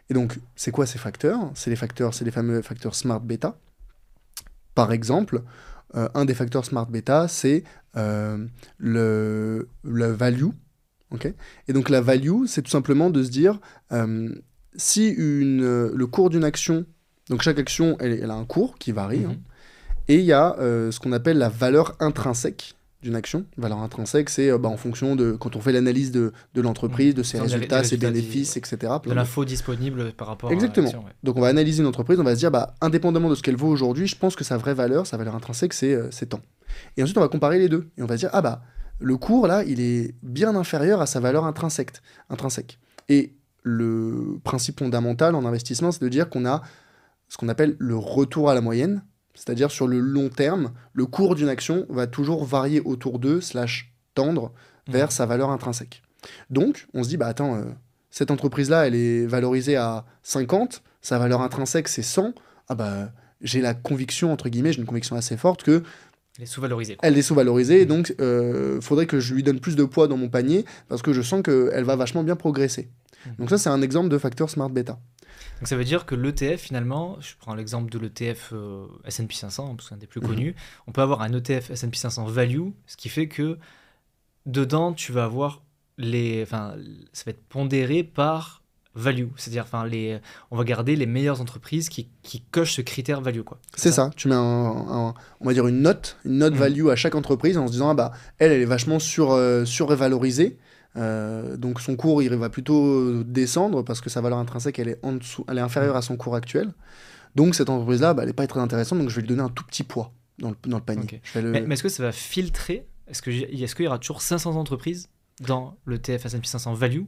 Et donc, c'est quoi ces facteurs? C'est les fameux facteurs Smart Beta. Par exemple, un des facteurs Smart Beta, c'est le value. Okay, et donc la value, c'est tout simplement de se dire, si le cours d'une action, donc chaque action, elle a un cours qui varie, hein, et il y a ce qu'on appelle la valeur intrinsèque d'une action. Valeur intrinsèque, c'est en fonction de, quand on fait l'analyse de l'entreprise, de ses résultats, ses bénéfices, etc. De l'info disponible par rapport Exactement. à l'action. Ouais. Donc on va analyser une entreprise, on va se dire, bah, indépendamment de ce qu'elle vaut aujourd'hui, je pense que sa vraie valeur, sa valeur intrinsèque, c'est tant. Et ensuite, on va comparer les deux. Et on va se dire, ah bah, le cours, là, il est bien inférieur à sa valeur intrinsèque. Et le principe fondamental en investissement, c'est de dire qu'on a ce qu'on appelle le retour à la moyenne, c'est-à-dire sur le long terme, le cours d'une action va toujours varier autour de, tendre vers sa valeur intrinsèque. Donc, on se dit, bah attends, cette entreprise-là, elle est valorisée à 50, sa valeur intrinsèque, c'est 100, ah bah, j'ai la conviction, entre guillemets, j'ai une conviction assez forte que elle est sous-valorisée. Elle est sous-valorisée, donc faudrait que je lui donne plus de poids dans mon panier, parce que je sens qu'elle va vachement bien progresser. Donc ça, c'est un exemple de facteur smart beta. Donc ça veut dire que l'ETF, finalement, je prends l'exemple de l'ETF S&P 500, parce que c'est un des plus connus, on peut avoir un ETF S&P 500 value, ce qui fait que dedans, tu vas avoir ça va être pondéré par value, c'est-à-dire on va garder les meilleures entreprises qui cochent ce critère value, quoi. C'est ça, tu mets on va dire une note value à chaque entreprise en se disant elle est vachement survalorisée. Donc son cours il va plutôt descendre parce que sa valeur intrinsèque elle est inférieure à son cours actuel. Donc cette entreprise là elle n'est pas très intéressante, donc je vais lui donner un tout petit poids dans le panier. Okay. Mais est-ce que ça va filtrer, est-ce qu'il y aura toujours 500 entreprises dans le TF S&P 500 value?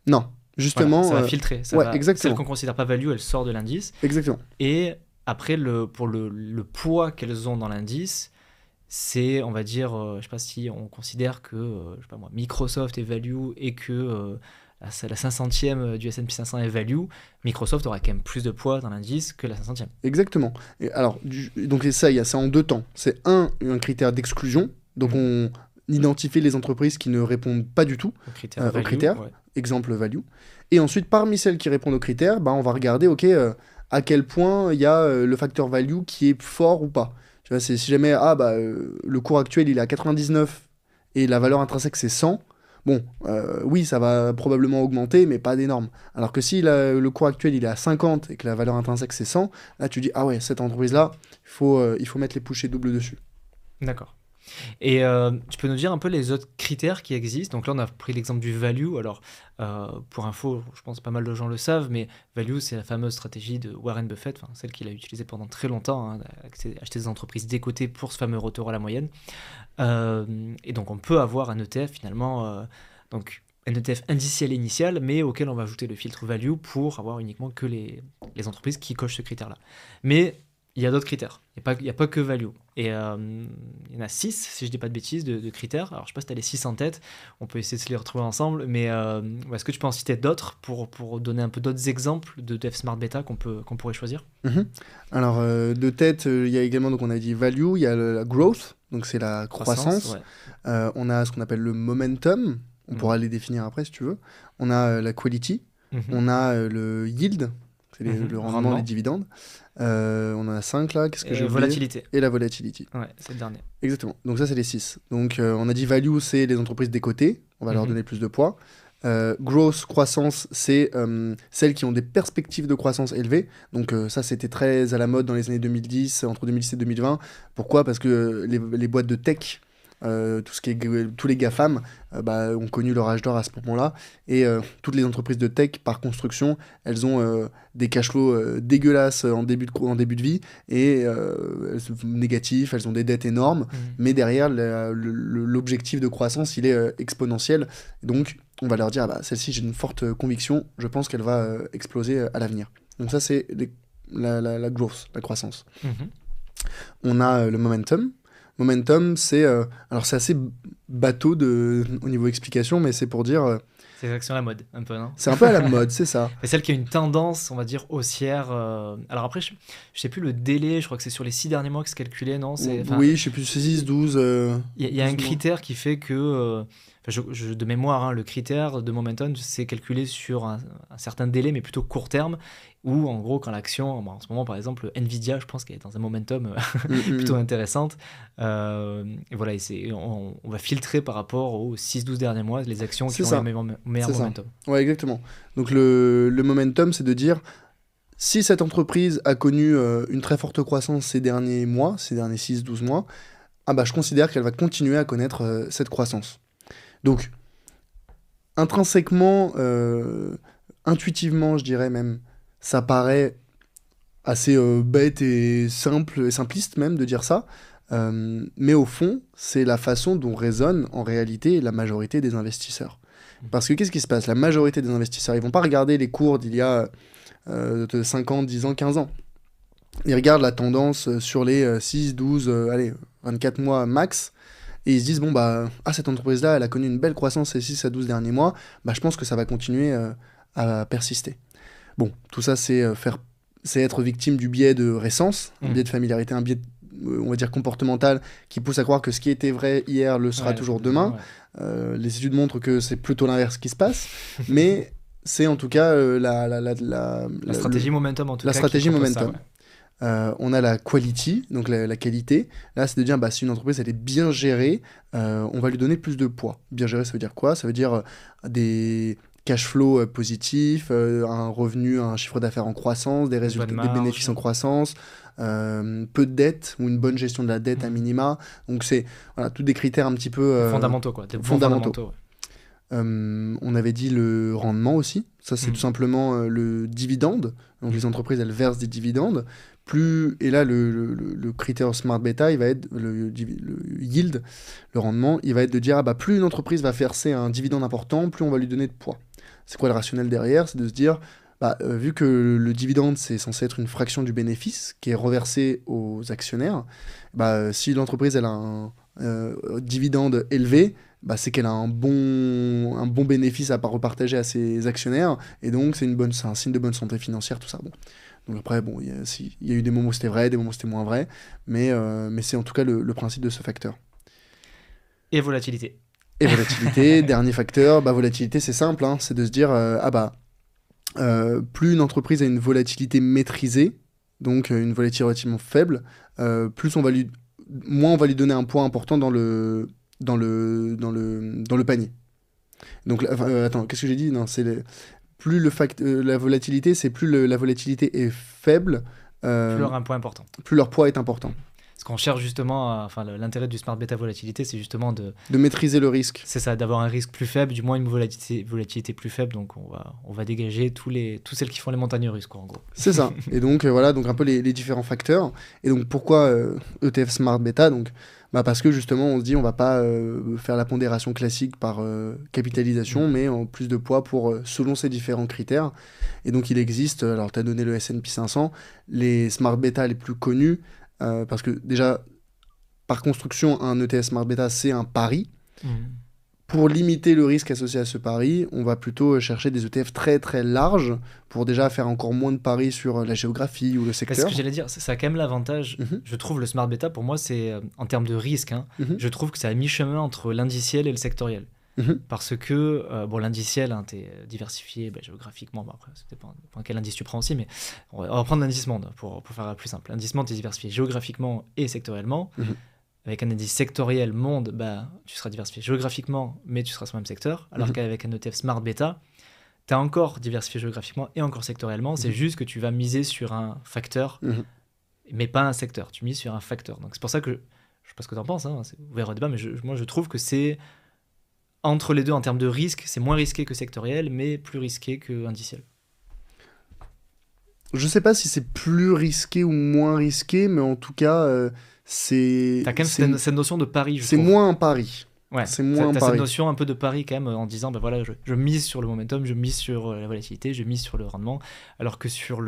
Non, justement ça va filtrer, exactement. Celle qu'on considère pas value elle sort de l'indice, exactement. Et après pour le poids qu'elles ont dans l'indice, c'est, on va dire, je sais pas si on considère que je sais pas moi, Microsoft est value et que la 500e du S&P 500 est value, Microsoft aura quand même plus de poids dans l'indice que la 500e. Exactement. Et alors, donc ça, il y a ça en deux temps. C'est un critère d'exclusion. Donc on identifie les entreprises qui ne répondent pas du tout aux critères. Ouais. Exemple value. Et ensuite, parmi celles qui répondent aux critères, on va regarder à quel point il y a le facteur value qui est fort ou pas. Tu vois, si jamais le cours actuel il est à 99 et la valeur intrinsèque c'est 100, oui, ça va probablement augmenter, mais pas d'énorme. Alors que si le cours actuel il est à 50 et que la valeur intrinsèque c'est 100, là tu dis cette entreprise-là, il faut mettre les pushés double dessus. D'accord. Et tu peux nous dire un peu les autres critères qui existent? Donc là, on a pris l'exemple du value. Alors, pour info, je pense que pas mal de gens le savent, mais value, c'est la fameuse stratégie de Warren Buffett, celle qu'il a utilisée pendant très longtemps, acheter des entreprises décotées pour ce fameux retour à la moyenne. Et donc, on peut avoir un ETF finalement, donc un ETF indiciel initial, mais auquel on va ajouter le filtre value pour avoir uniquement que les entreprises qui cochent ce critère-là. Mais il y a d'autres critères. Il n'y a pas que value. Et il y en a 6, si je ne dis pas de bêtises, de critères. Alors, je ne sais pas si tu as les 6 en tête. On peut essayer de se les retrouver ensemble. Mais est-ce que tu peux en citer d'autres pour donner un peu d'autres exemples de ETF Smart Beta qu'on pourrait choisir? Alors, de tête, il y a également, donc on a dit value, il y a la growth, donc c'est la croissance. Ouais. On a ce qu'on appelle le momentum. On pourra les définir après si tu veux. On a la quality. On a le yield. C'est le rendement des dividendes. On en a 5 là. Qu'est-ce que j'ai oublié ? Volatilité. Et la volatility. Ouais, c'est le dernier. Exactement. Donc ça, c'est les 6. Donc on a dit value, c'est les entreprises décotées. On va leur donner plus de poids. Growth, croissance, c'est celles qui ont des perspectives de croissance élevées. Donc ça, c'était très à la mode dans les années 2010, entre 2010 et 2020. Pourquoi ? Parce que les boîtes de tech, tous les GAFAM ont connu leur âge d'or à ce moment-là, et toutes les entreprises de tech par construction elles ont des cash flows dégueulasses en début de vie et négatifs, elles ont des dettes énormes, mais derrière l'objectif de croissance il est exponentiel, donc on va leur dire celle-ci j'ai une forte conviction, je pense qu'elle va exploser à l'avenir. Donc ça c'est la growth, la croissance. On a le momentum. Momentum, c'est assez bateau au niveau explication, mais c'est pour dire... c'est l'action à la mode, un peu, non ? C'est un peu à la mode, c'est ça. C'est celle qui a une tendance, on va dire, haussière. Alors après, je sais plus le délai, je crois que c'est sur les 6 derniers mois que c'est calculé, non ? Oui, je sais plus, c'est 6, 12... Il y a un critère qui fait que... de mémoire, le critère de momentum, c'est calculé sur un certain délai, mais plutôt court terme, où en gros, quand l'action, en ce moment par exemple, Nvidia, je pense qu'elle est dans un momentum plutôt intéressante. Et voilà, on va filtrer par rapport aux 6-12 derniers mois les actions qui ont le meilleur momentum. Ouais, exactement. Donc le momentum, c'est de dire, si cette entreprise a connu une très forte croissance ces derniers mois, ces derniers 6-12 mois, je considère qu'elle va continuer à connaître cette croissance. Donc, intrinsèquement, intuitivement, je dirais même, ça paraît assez bête et simple, et simpliste même de dire ça, mais au fond, c'est la façon dont résonne en réalité la majorité des investisseurs. Parce que qu'est-ce qui se passe ? La majorité des investisseurs, ils vont pas regarder les cours d'il y a 5 ans, 10 ans, 15 ans. Ils regardent la tendance sur les 6, 12, 24 mois max, et ils se disent, cette entreprise-là, elle a connu une belle croissance ces 6 à 12 derniers mois, je pense que ça va continuer à persister. Bon, tout ça, c'est être victime du biais de récence, un biais de familiarité, un biais, on va dire, comportemental, qui pousse à croire que ce qui était vrai hier le sera toujours demain. Les études montrent que c'est plutôt l'inverse qui se passe, mais c'est en tout cas La stratégie momentum, en tout la cas. stratégie qui propose momentum. ça, ouais. On a la quality, donc la qualité. Là, c'est de dire, si une entreprise elle est bien gérée, on va lui donner plus de poids. Bien gérée, ça veut dire quoi? Ça veut dire des cash flow positifs, un revenu, un chiffre d'affaires en croissance, des résultats, des bénéfices en croissance, peu de dettes ou une bonne gestion de la dette à minima. Donc c'est tous des critères un petit peu fondamentaux, quoi. Des fondamentaux. Ouais. On avait dit le rendement aussi. Ça, c'est tout simplement le dividende. Donc, les entreprises, elles versent des dividendes. Et là, le critère Smart Beta, il va être le yield, le rendement, il va être de dire plus une entreprise va verser un dividende important, plus on va lui donner de poids. C'est quoi le rationnel derrière? C'est de se dire, vu que le dividende, c'est censé être une fraction du bénéfice qui est reversé aux actionnaires, si l'entreprise elle a un dividende élevé, c'est qu'elle a un bon bénéfice à repartager à ses actionnaires, et donc c'est un signe de bonne santé financière, tout ça. Bon. Donc après, il y a eu des moments où c'était vrai, des moments où c'était moins vrai, mais c'est en tout cas le principe de ce facteur. Et volatilité. Et volatilité, dernier facteur, volatilité, c'est simple, hein, c'est de se dire, plus une entreprise a une volatilité maîtrisée, donc une volatilité relativement faible, moins on va lui donner un poids important dans le panier. Donc, attends, qu'est-ce que j'ai dit? Non, c'est plus la volatilité, c'est plus la volatilité est faible, plus leur un poids important. Plus leur poids est important. Parce qu'on cherche justement, l'intérêt du Smart Beta volatilité, c'est justement de maîtriser le risque. C'est ça, d'avoir un risque plus faible, du moins une volatilité plus faible. Donc on va dégager tous celles qui font les montagnes russes, quoi, en gros. C'est ça. Et donc donc un peu les différents facteurs. Et donc pourquoi ETF Smart Beta? Donc parce que justement on se dit on va pas faire la pondération classique par capitalisation, mais en plus de poids selon ces différents critères. Et donc il existe, alors tu as donné le S&P 500, les Smart Beta les plus connus, parce que déjà par construction un ETF Smart Beta c'est un pari. Pour limiter le risque associé à ce pari, on va plutôt chercher des ETF très très larges pour déjà faire encore moins de paris sur la géographie ou le secteur. Ce que j'allais dire, ça a quand même l'avantage, je trouve le Smart Beta, pour moi, c'est en termes de risque, je trouve que c'est à mi-chemin entre l'indiciel et le sectoriel. Parce que, l'indiciel, t'es diversifié géographiquement, après, ça dépend quel indice tu prends aussi, mais on va prendre l'indice monde pour faire plus simple. L'indice monde, t'es diversifié géographiquement et sectoriellement. Avec un indice sectoriel monde, tu seras diversifié géographiquement, mais tu seras sur le même secteur. Alors qu'avec un ETF Smart Beta, tu es encore diversifié géographiquement et encore sectoriellement. C'est juste que tu vas miser sur un facteur, mais pas un secteur. Tu mises sur un facteur. Donc c'est pour ça que, je sais pas ce que tu en penses, c'est ouvert au débat, mais moi je trouve que c'est entre les deux en termes de risque, c'est moins risqué que sectoriel, mais plus risqué que indiciel. Je sais pas si c'est plus risqué ou moins risqué, mais en tout cas... T'as quand même cette notion de pari, c'est moins un pari. Ouais, c'est moins un t'as pari. cette notion un peu de pari quand même en disant je mise sur le momentum, je mise sur la volatilité, je mise sur le rendement, alors que sur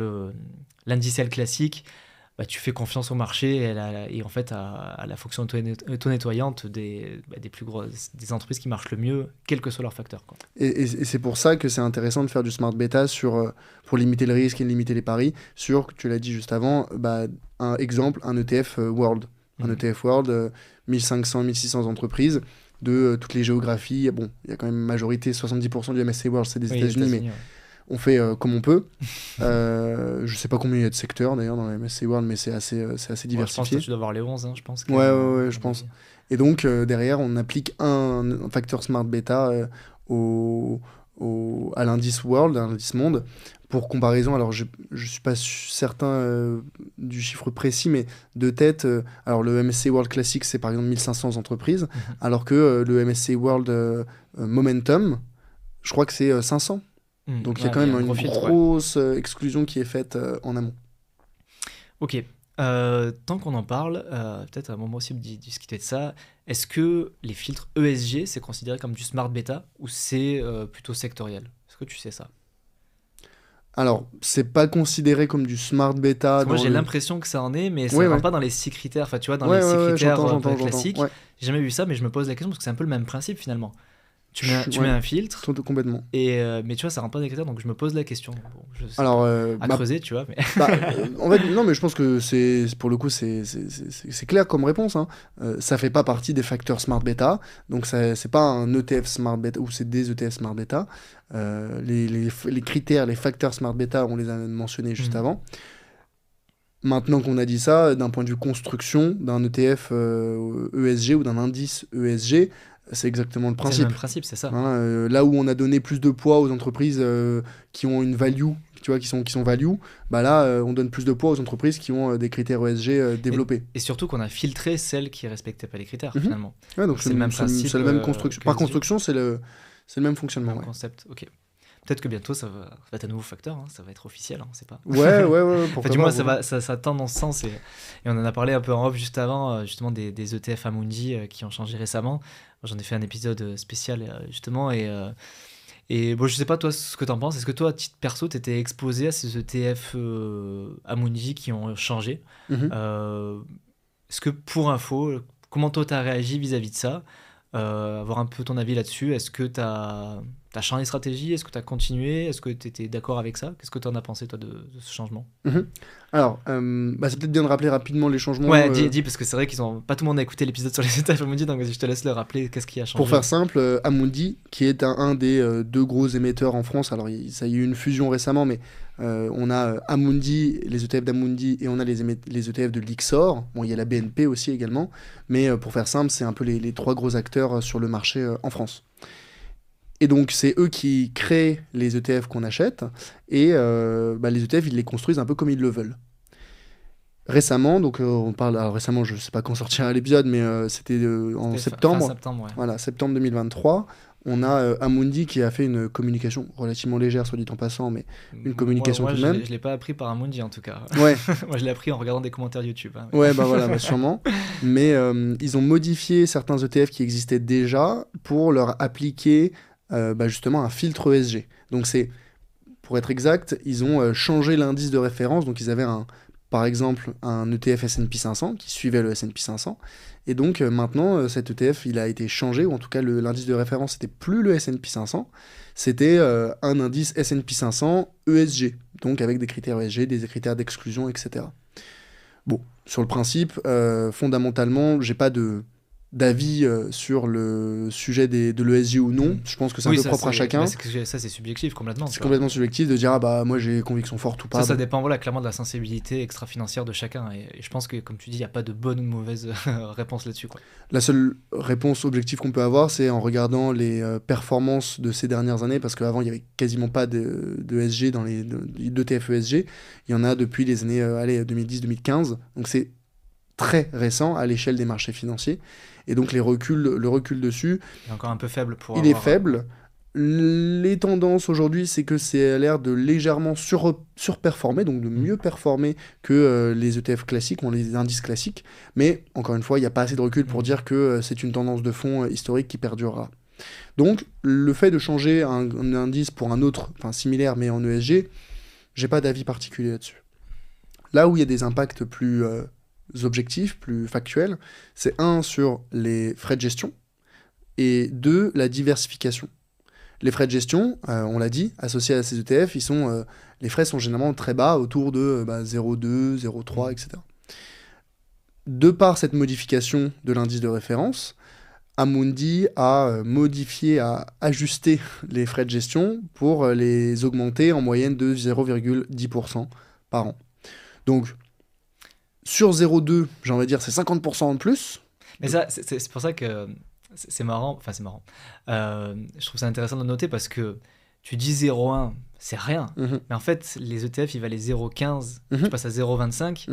l'indiciel classique, tu fais confiance au marché et en fait à la fonction auto-nettoyante des plus grosses, des entreprises qui marchent le mieux, quel que soit leur facteur, quoi. Et c'est pour ça que c'est intéressant de faire du Smart Beta pour limiter le risque et limiter les paris sur, tu l'as dit juste avant, un exemple, un ETF World. Un ETF World, 1500, 1600 entreprises de toutes les géographies. Bon, il y a quand même une majorité, 70% du MSCI World, c'est des États-Unis, mais on fait comme on peut. Je sais pas combien il y a de secteurs d'ailleurs dans le MSCI World, mais c'est assez diversifié. Je pense que tu dois avoir les 11, je pense. Ouais, je pense. Et donc, derrière, on applique un facteur Smart Beta à l'indice World, à l'indice Monde. Pour comparaison, alors je suis pas certain du chiffre précis, mais de tête, alors le MSCI World classique, c'est par exemple 1500 entreprises, alors que le MSCI World Momentum, je crois que c'est 500. Donc il y a quand même une grosse exclusion qui est faite en amont. Ok. Tant qu'on en parle, peut-être un moment aussi de discuter de ça, est-ce que les filtres ESG, c'est considéré comme du Smart Beta ou c'est plutôt sectoriel? Est-ce que tu sais ça? Alors, c'est pas considéré comme du Smart Beta. Moi, j'ai l'impression que ça en est, mais ça ne rentre pas dans les 6 critères. Enfin, tu vois, dans les 6 critères classiques. J'ai jamais vu ça, mais je me pose la question parce que c'est un peu le même principe finalement. Tu mets un filtre. Complètement. Mais tu vois, ça rentre pas dans les critères, donc je me pose la question. Bon, alors, creuser, tu vois. Mais... en fait, non, mais je pense que pour le coup, c'est clair comme réponse. Hein. Ça fait pas partie des facteurs Smart Beta, donc c'est pas un ETF Smart Beta, ou c'est des ETF Smart Beta. Les critères, les facteurs Smart Beta, on les a mentionnés juste avant. Maintenant qu'on a dit ça, d'un point de vue construction d'un ETF ESG ou d'un indice ESG, c'est exactement le principe. C'est le même principe, c'est ça. Hein, là où on a donné plus de poids aux entreprises qui ont une value, tu vois, qui sont value, bah là, on donne plus de poids aux entreprises qui ont des critères ESG développés. Et surtout qu'on a filtré celles qui ne respectaient pas les critères, finalement. Ouais, donc c'est le même principe. C'est la même construction. Par construction, c'est le même fonctionnement. Le même concept, ok. Peut-être que bientôt, ça va être un nouveau facteur, hein, ça va être officiel, on ne sait pas. Ouais. Enfin, du moins, ça tend dans ce sens. Et on en a parlé un peu en off juste avant, justement, des ETF Amundi qui ont changé récemment. J'en ai fait un épisode spécial, justement. Et bon, je ne sais pas, toi, ce que tu en penses. Est-ce que toi, à titre perso, tu étais exposé à ces ETF Amundi qui ont changé Est-ce que, pour info, comment toi, tu as réagi vis-à-vis de ça avoir un peu ton avis là-dessus. Est-ce que tu as changé de stratégie? Est-ce que tu as continué? Est-ce que tu étais d'accord avec ça? Qu'est-ce que tu en as pensé, toi, de ce changement? Alors, c'est peut-être bien de rappeler rapidement les changements. Ouais, dis, parce que c'est vrai pas tout le monde a écouté l'épisode sur les ETF Amundi, donc je te laisse le rappeler. Qu'est-ce qui a changé? Pour faire simple, Amundi, qui est un des deux gros émetteurs en France, alors ça y a eu une fusion récemment, mais on a Amundi, les ETF d'Amundi, et on a les ETF de Lyxor. Bon, il y a la BNP aussi également, mais pour faire simple, c'est un peu les trois gros acteurs sur le marché en France. Et donc, c'est eux qui créent les ETF qu'on achète, et les ETF, ils les construisent un peu comme ils le veulent. Récemment, donc on parle, alors récemment, je ne sais pas quand sortira l'épisode, mais c'était en septembre. Fin septembre, ouais. Voilà, septembre 2023. On a Amundi qui a fait une communication relativement légère, soit dit en passant, mais une communication tout de même. Je ne l'ai pas appris par Amundi, en tout cas. Ouais. Moi, je l'ai appris en regardant des commentaires YouTube. Hein. Ouais, sûrement. Mais ils ont modifié certains ETF qui existaient déjà pour leur appliquer justement un filtre ESG. Donc pour être exact, ils ont changé l'indice de référence. Donc ils avaient par exemple un ETF S&P 500 qui suivait le S&P 500. Et donc maintenant, cet ETF, il a été changé, ou en tout cas l'indice de référence, c'était plus le S&P 500, c'était un indice S&P 500 ESG, donc avec des critères ESG, des critères d'exclusion, etc. Bon, sur le principe, fondamentalement, j'ai pas d'avis sur le sujet de l'ESG ou non. Je pense que c'est un peu propre à chacun. Ça, c'est subjectif complètement. C'est complètement subjectif de dire moi j'ai conviction forte ou pas. Ça dépend clairement de la sensibilité extra-financière de chacun. Et je pense que, comme tu dis, il n'y a pas de bonne ou de mauvaise réponse là-dessus. Quoi. La seule réponse objective qu'on peut avoir, c'est en regardant les performances de ces dernières années, parce qu'avant il n'y avait quasiment pas de ESG dans les d'ETF ESG. Il y en a depuis les années 2010-2015. Donc c'est très récent à l'échelle des marchés financiers. Et donc le recul dessus, il est encore un peu faible. Il est faible. Les tendances aujourd'hui, c'est que c'est à l'air de légèrement surperformer, donc de mieux performer que les ETF classiques ou les indices classiques. Mais encore une fois, il n'y a pas assez de recul pour dire que c'est une tendance de fond historique qui perdurera. Donc le fait de changer un indice pour un autre, enfin similaire mais en ESG, j'ai pas d'avis particulier là-dessus. Là où il y a des impacts plus objectifs, plus factuels, c'est sur les frais de gestion et 2, la diversification. Les frais de gestion, on l'a dit, associés à ces ETF, les frais sont généralement très bas, autour de 0,2, 0,3, etc. De par cette modification de l'indice de référence, Amundi a ajusté les frais de gestion pour les augmenter en moyenne de 0,10% par an. Donc, sur 0,2, j'ai envie de dire, c'est 50% de plus. Mais ça, c'est pour ça que c'est marrant. Enfin, c'est marrant. Je trouve ça intéressant de noter parce que tu dis 0,1, c'est rien. Mais en fait, les ETF, ils valent les 0,15. Tu passes à 0,25,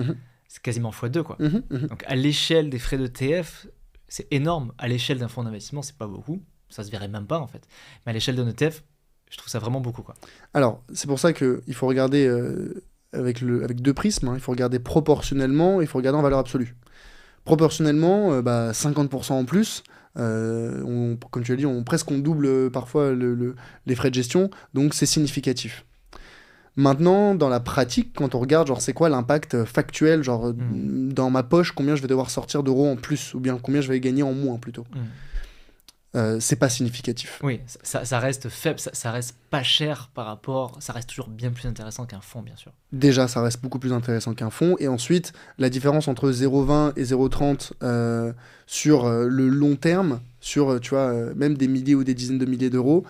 c'est quasiment x2, quoi. Donc, à l'échelle des frais d'ETF, c'est énorme. À l'échelle d'un fonds d'investissement, c'est pas beaucoup. Ça se verrait même pas, en fait. Mais à l'échelle d'un ETF, je trouve ça vraiment beaucoup, quoi. Alors, c'est pour ça qu'il faut regarder avec deux prismes. Il faut regarder proportionnellement et il faut regarder en valeur absolue. Proportionnellement, 50% en plus. Comme tu l'as dit, on double parfois les frais de gestion. Donc, c'est significatif. Maintenant, dans la pratique, quand on regarde, c'est quoi l'impact factuel, dans ma poche, combien je vais devoir sortir d'euros en plus, ou bien combien je vais gagner en moins, plutôt. c'est pas significatif. Oui, ça reste faible, ça reste pas cher par rapport, ça reste toujours bien plus intéressant qu'un fonds, bien sûr. Déjà, ça reste beaucoup plus intéressant qu'un fonds. Et ensuite, la différence entre 0,20 et 0,30 sur le long terme, sur tu vois, même des milliers ou des dizaines de milliers d'euros,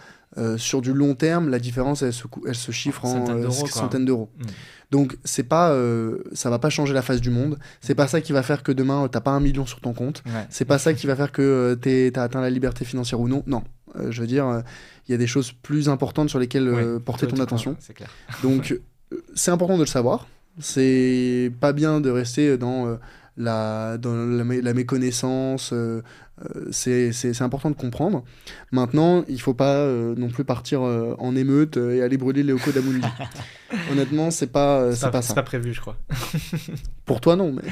sur du long terme, la différence, elle se chiffre en centaines d'euros. Donc, c'est pas, ça va pas changer la face du monde. C'est pas ça qui va faire que demain, t'as pas 1 million sur ton compte. Ouais. C'est pas ça qui va faire que t'as atteint la liberté financière ou non. Non. Je veux dire, il y a des choses plus importantes sur lesquelles porter ton attention. C'est clair. Donc, c'est important de le savoir. C'est pas bien de rester dans la méconnaissance. C'est important de comprendre. Maintenant, il faut pas non plus partir en émeute et aller brûler les locaux d'Amundi. Honnêtement, c'est pas ça. C'est pas prévu, je crois. Pour toi, non. Mais...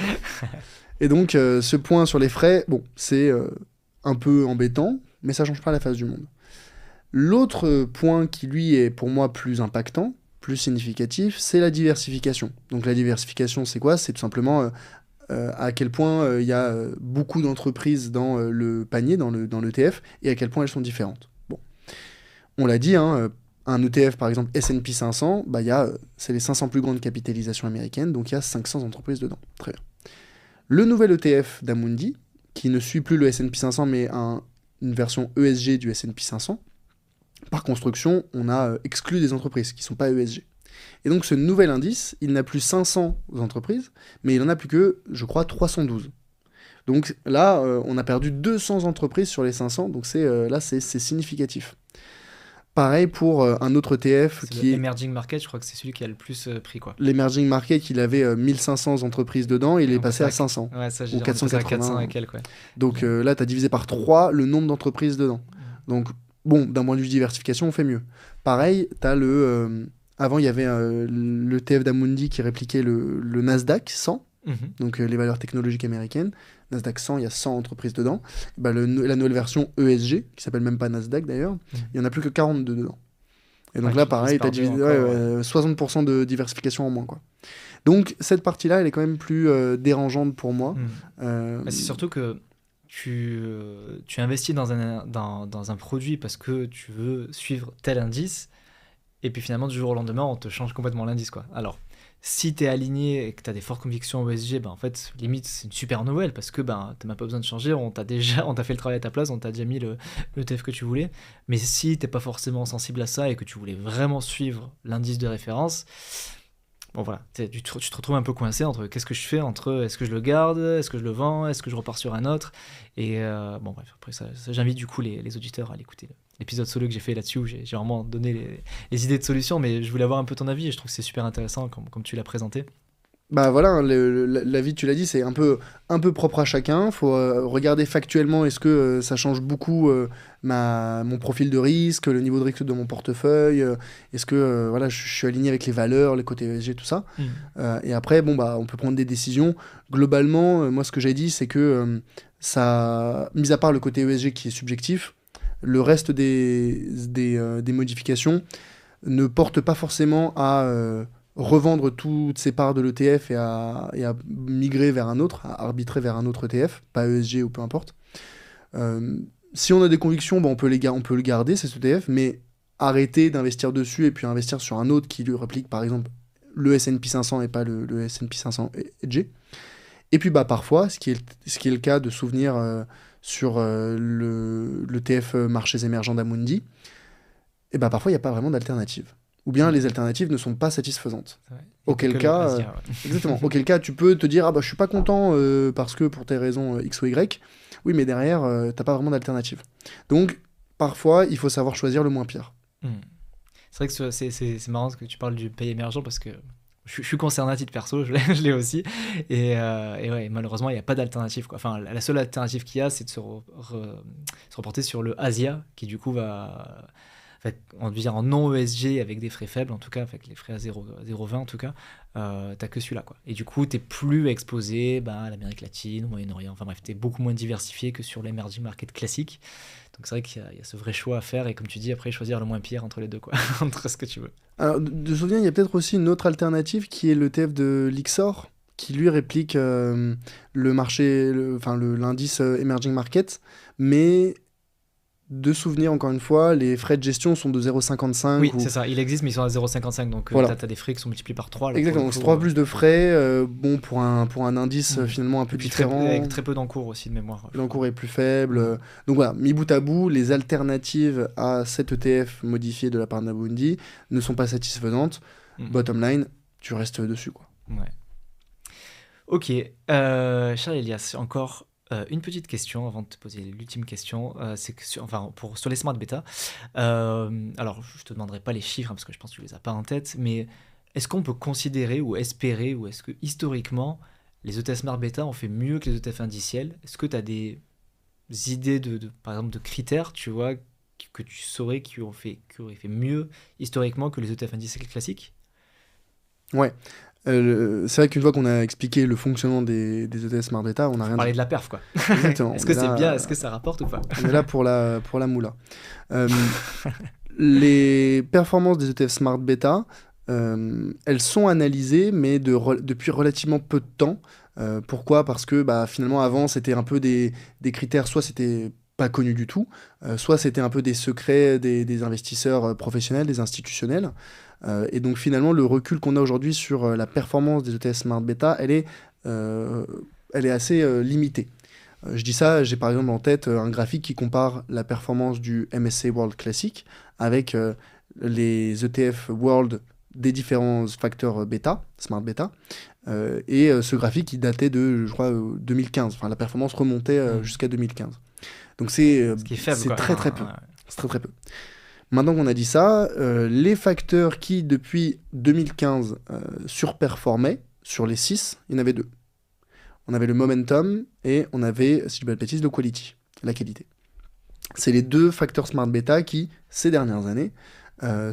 Et donc, ce point sur les frais, bon, c'est un peu embêtant, mais ça change pas la face du monde. L'autre point qui, lui, est pour moi plus impactant, plus significatif, c'est la diversification. Donc la diversification, c'est quoi ? C'est tout simplement à quel point il y a beaucoup d'entreprises dans le panier, dans l'ETF, et à quel point elles sont différentes. Bon. On l'a dit, hein, un ETF, par exemple S&P 500, bah, c'est les 500 plus grandes capitalisations américaines, donc il y a 500 entreprises dedans. Très bien. Le nouvel ETF d'Amundi, qui ne suit plus le S&P 500, mais une version ESG du S&P 500, par construction, on a exclu des entreprises qui ne sont pas ESG. Et donc ce nouvel indice, il n'a plus 500 entreprises, mais il en a plus que, je crois, 312. Donc là, on a perdu 200 entreprises sur les 500, donc c'est significatif. Pareil pour un autre ETF qui est... Emerging Market, je crois que c'est celui qui a le plus pris, quoi. L'Emerging Market, il avait 1500 entreprises dedans, et il est passé à 500. Ouais, ça, j'ai ou 480 et quelques, ouais. Donc là, tu as divisé par 3 le nombre d'entreprises dedans. Donc bon, d'un point de vue diversification, on fait mieux. Pareil, tu as avant, il y avait l'ETF d'Amundi qui répliquait le Nasdaq 100, donc les valeurs technologiques américaines. Nasdaq 100, il y a 100 entreprises dedans. Bah, la nouvelle version ESG, qui s'appelle même pas Nasdaq d'ailleurs, il n'y en a plus que 42 dedans. Et donc là, pareil, tu as divisé 60% de diversification en moins, quoi. Donc cette partie-là, elle est quand même plus dérangeante pour moi. C'est surtout que tu investis dans un produit parce que tu veux suivre tel indice, et puis finalement, du jour au lendemain, on te change complètement l'indice, quoi. Alors, si tu es aligné et que tu as des fortes convictions au ESG, ben, en fait, limite, c'est une super nouvelle parce que ben, tu n'as même pas besoin de changer, on t'a fait le travail à ta place, on t'a déjà mis le ETF que tu voulais. Mais si tu n'es pas forcément sensible à ça et que tu voulais vraiment suivre l'indice de référence, bon voilà, tu te retrouves un peu coincé entre qu'est-ce que je fais, entre est-ce que je le garde, est-ce que je le vends, est-ce que je repars sur un autre. Et bon bref, après ça j'invite du coup les auditeurs à l'écouter. L'épisode solo que j'ai fait là-dessus où j'ai vraiment donné les idées de solutions, mais je voulais avoir un peu ton avis et je trouve que c'est super intéressant comme tu l'as présenté. Bah voilà, l'avis, tu l'as dit, c'est un peu propre à chacun. Il faut regarder factuellement, est-ce que ça change beaucoup mon profil de risque, le niveau de risque de mon portefeuille, est-ce que voilà, je suis aligné avec les valeurs, les côtés ESG, tout ça. Et après, bon, bah, on peut prendre des décisions. Globalement, moi, ce que j'ai dit, c'est que ça, mis à part le côté ESG qui est subjectif, le reste des modifications ne portent pas forcément à revendre toutes ses parts de l'ETF et à migrer vers un autre, à arbitrer vers un autre ETF, pas ESG ou peu importe. Si on a des convictions, on peut le garder, cet ETF, mais arrêter d'investir dessus et puis investir sur un autre qui lui réplique, par exemple, le S&P 500 et pas le S&P 500 ESG. Et puis parfois, ce qui est le cas de souvenir sur l'ETF marchés émergents d'Amundi, et parfois il n'y a pas vraiment d'alternative. Ou bien les alternatives ne sont pas satisfaisantes. Auquel cas, exactement. Auquel cas, tu peux te dire je suis pas content parce que pour tes raisons X ou Y. Oui, mais derrière, t'as pas vraiment d'alternative. Donc, parfois, il faut savoir choisir le moins pire. C'est vrai que c'est marrant que tu parles du pays émergent parce que je suis concerné à titre perso, je l'ai aussi. Et ouais, malheureusement, il n'y a pas d'alternative, quoi. Enfin, la seule alternative qu'il y a, c'est de se reporter sur le Asia, qui du coup va... on va dire en non ESG avec des frais faibles, en tout cas, avec les frais à 0,20 en tout cas, t'as que celui-là, quoi. Et du coup, t'es plus exposé à l'Amérique latine, au Moyen-Orient, enfin bref, t'es beaucoup moins diversifié que sur l'emerging market classique. Donc c'est vrai qu'il y a ce vrai choix à faire, et comme tu dis, après, choisir le moins pire entre les deux, quoi, entre ce que tu veux. Alors, de souvenir, il y a peut-être aussi une autre alternative qui est l'ETF de l'Ixor, qui lui réplique le marché, l'indice Emerging Market, mais de souvenir, encore une fois, les frais de gestion sont de 0,55. Oui, c'est ça. Il existe, mais ils sont à 0,55. Donc, Voilà. tu as des frais qui sont multipliés par 3. Là, Exactement, c'est 3 plus de frais. Bon, pour un indice finalement un peu différent. Avec très peu d'encours aussi de mémoire. L'encours est plus faible. Donc voilà, mis bout à bout, les alternatives à cet ETF modifié de la part d'Amundi ne sont pas satisfaisantes. Bottom line, tu restes dessus, quoi. Ouais. Ok, cher Elias, encore une petite question avant de te poser l'ultime question. C'est que sur les smart beta, alors je te demanderai pas les chiffres parce que je pense que tu les as pas en tête, mais est-ce qu'on peut considérer ou espérer, ou est-ce que historiquement les ETF smart beta ont fait mieux que les ETF indiciels? Est-ce que tu as des idées par exemple de critères, tu vois, que tu saurais qui auraient fait mieux historiquement que les ETF indiciels classiques? Ouais. C'est vrai qu'une fois qu'on a expliqué le fonctionnement des ETF Smart Beta, on a rien parler de la perf, quoi. Exactement. Est-ce que c'est bien? Est-ce que ça rapporte ou pas? On est là pour la moula. Les performances des ETF Smart Beta, elles sont analysées, mais depuis relativement peu de temps. Pourquoi? Parce que finalement, avant, c'était un peu des critères, soit c'était pas connu du tout, soit c'était un peu des secrets des investisseurs professionnels, des institutionnels. Et donc finalement, le recul qu'on a aujourd'hui sur la performance des ETF Smart Beta, elle est assez limitée. Je dis ça, j'ai par exemple en tête un graphique qui compare la performance du MSCI World Classic avec les ETF World des différents facteurs bêta, Smart Beta. Et ce graphique, il datait de, je crois, 2015. Enfin, la performance remontait jusqu'à 2015. Donc c'est très très peu. C'est très très peu. Maintenant qu'on a dit ça, les facteurs qui, depuis 2015, surperformaient, sur les 6, il y en avait 2. On avait le momentum et on avait, si je dis pas de bêtises, le quality, la qualité. C'est les 2 facteurs Smart Beta qui, ces dernières années,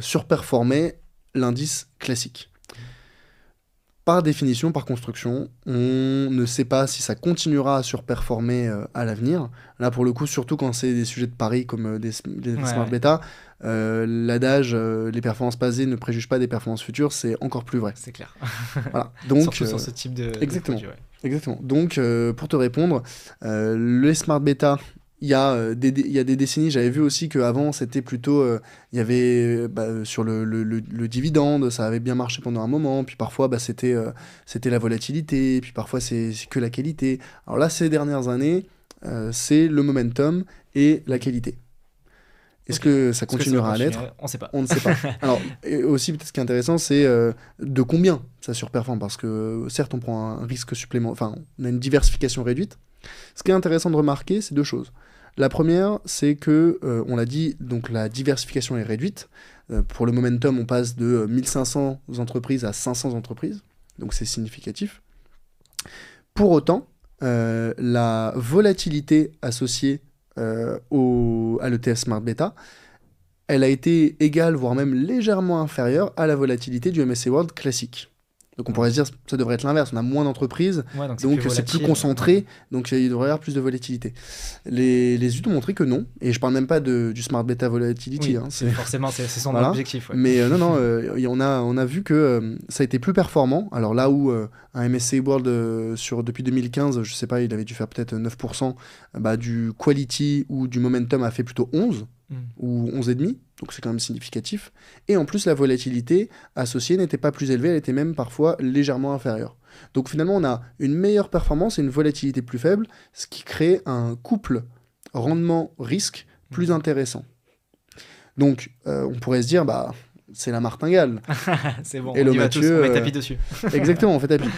surperformaient l'indice classique. Par définition, par construction, on ne sait pas si ça continuera à surperformer à l'avenir. Là, pour le coup, surtout quand c'est des sujets de paris comme des Smart Beta, l'adage les performances passées ne préjugent pas des performances futures, c'est encore plus vrai. C'est clair. Voilà. Donc, surtout sur ce type de exactement. produit, ouais. Exactement. Donc, pour te répondre, les Smart Beta, il y a des décennies, j'avais vu aussi qu'avant, c'était plutôt... Il y avait sur le dividende, ça avait bien marché pendant un moment, puis parfois, c'était la volatilité, puis parfois, c'est que la qualité. Alors là, ces dernières années, c'est le momentum et la qualité. Est-ce que ça continuera à l'être? On ne sait pas. On ne sait pas. Alors, et aussi, peut-être ce qui est intéressant, c'est de combien ça surperforme. Parce que, certes, on prend un risque supplémentaire, enfin, on a une diversification réduite. Ce qui est intéressant de remarquer, c'est 2 choses. La première, c'est que, on l'a dit, donc la diversification est réduite. Pour le momentum, on passe de 1500 entreprises à 500 entreprises. Donc, c'est significatif. Pour autant, la volatilité associée à l'ETF Smart Beta, elle a été égale, voire même légèrement inférieure à la volatilité du MSCI World classique. Donc on pourrait se dire que ça devrait être l'inverse, on a moins d'entreprises, donc c'est plus concentré, donc il devrait y avoir plus de volatilité. Les études ont montré que non, et je parle même pas du Smart Beta Volatility. Oui, forcément, c'est son objectif. Ouais. Mais non, on a vu que ça a été plus performant. Alors là où un MSCI World depuis 2015, je sais pas, il avait dû faire peut-être 9%, du quality ou du momentum a fait plutôt 11 ou 11,5%. Donc c'est quand même significatif. Et en plus, la volatilité associée n'était pas plus élevée, elle était même parfois légèrement inférieure. Donc finalement, on a une meilleure performance et une volatilité plus faible, ce qui crée un couple rendement-risque plus intéressant. Donc on pourrait se dire, c'est la martingale. C'est bon, et on y va tous, on met tapis dessus. Exactement, on fait tapis.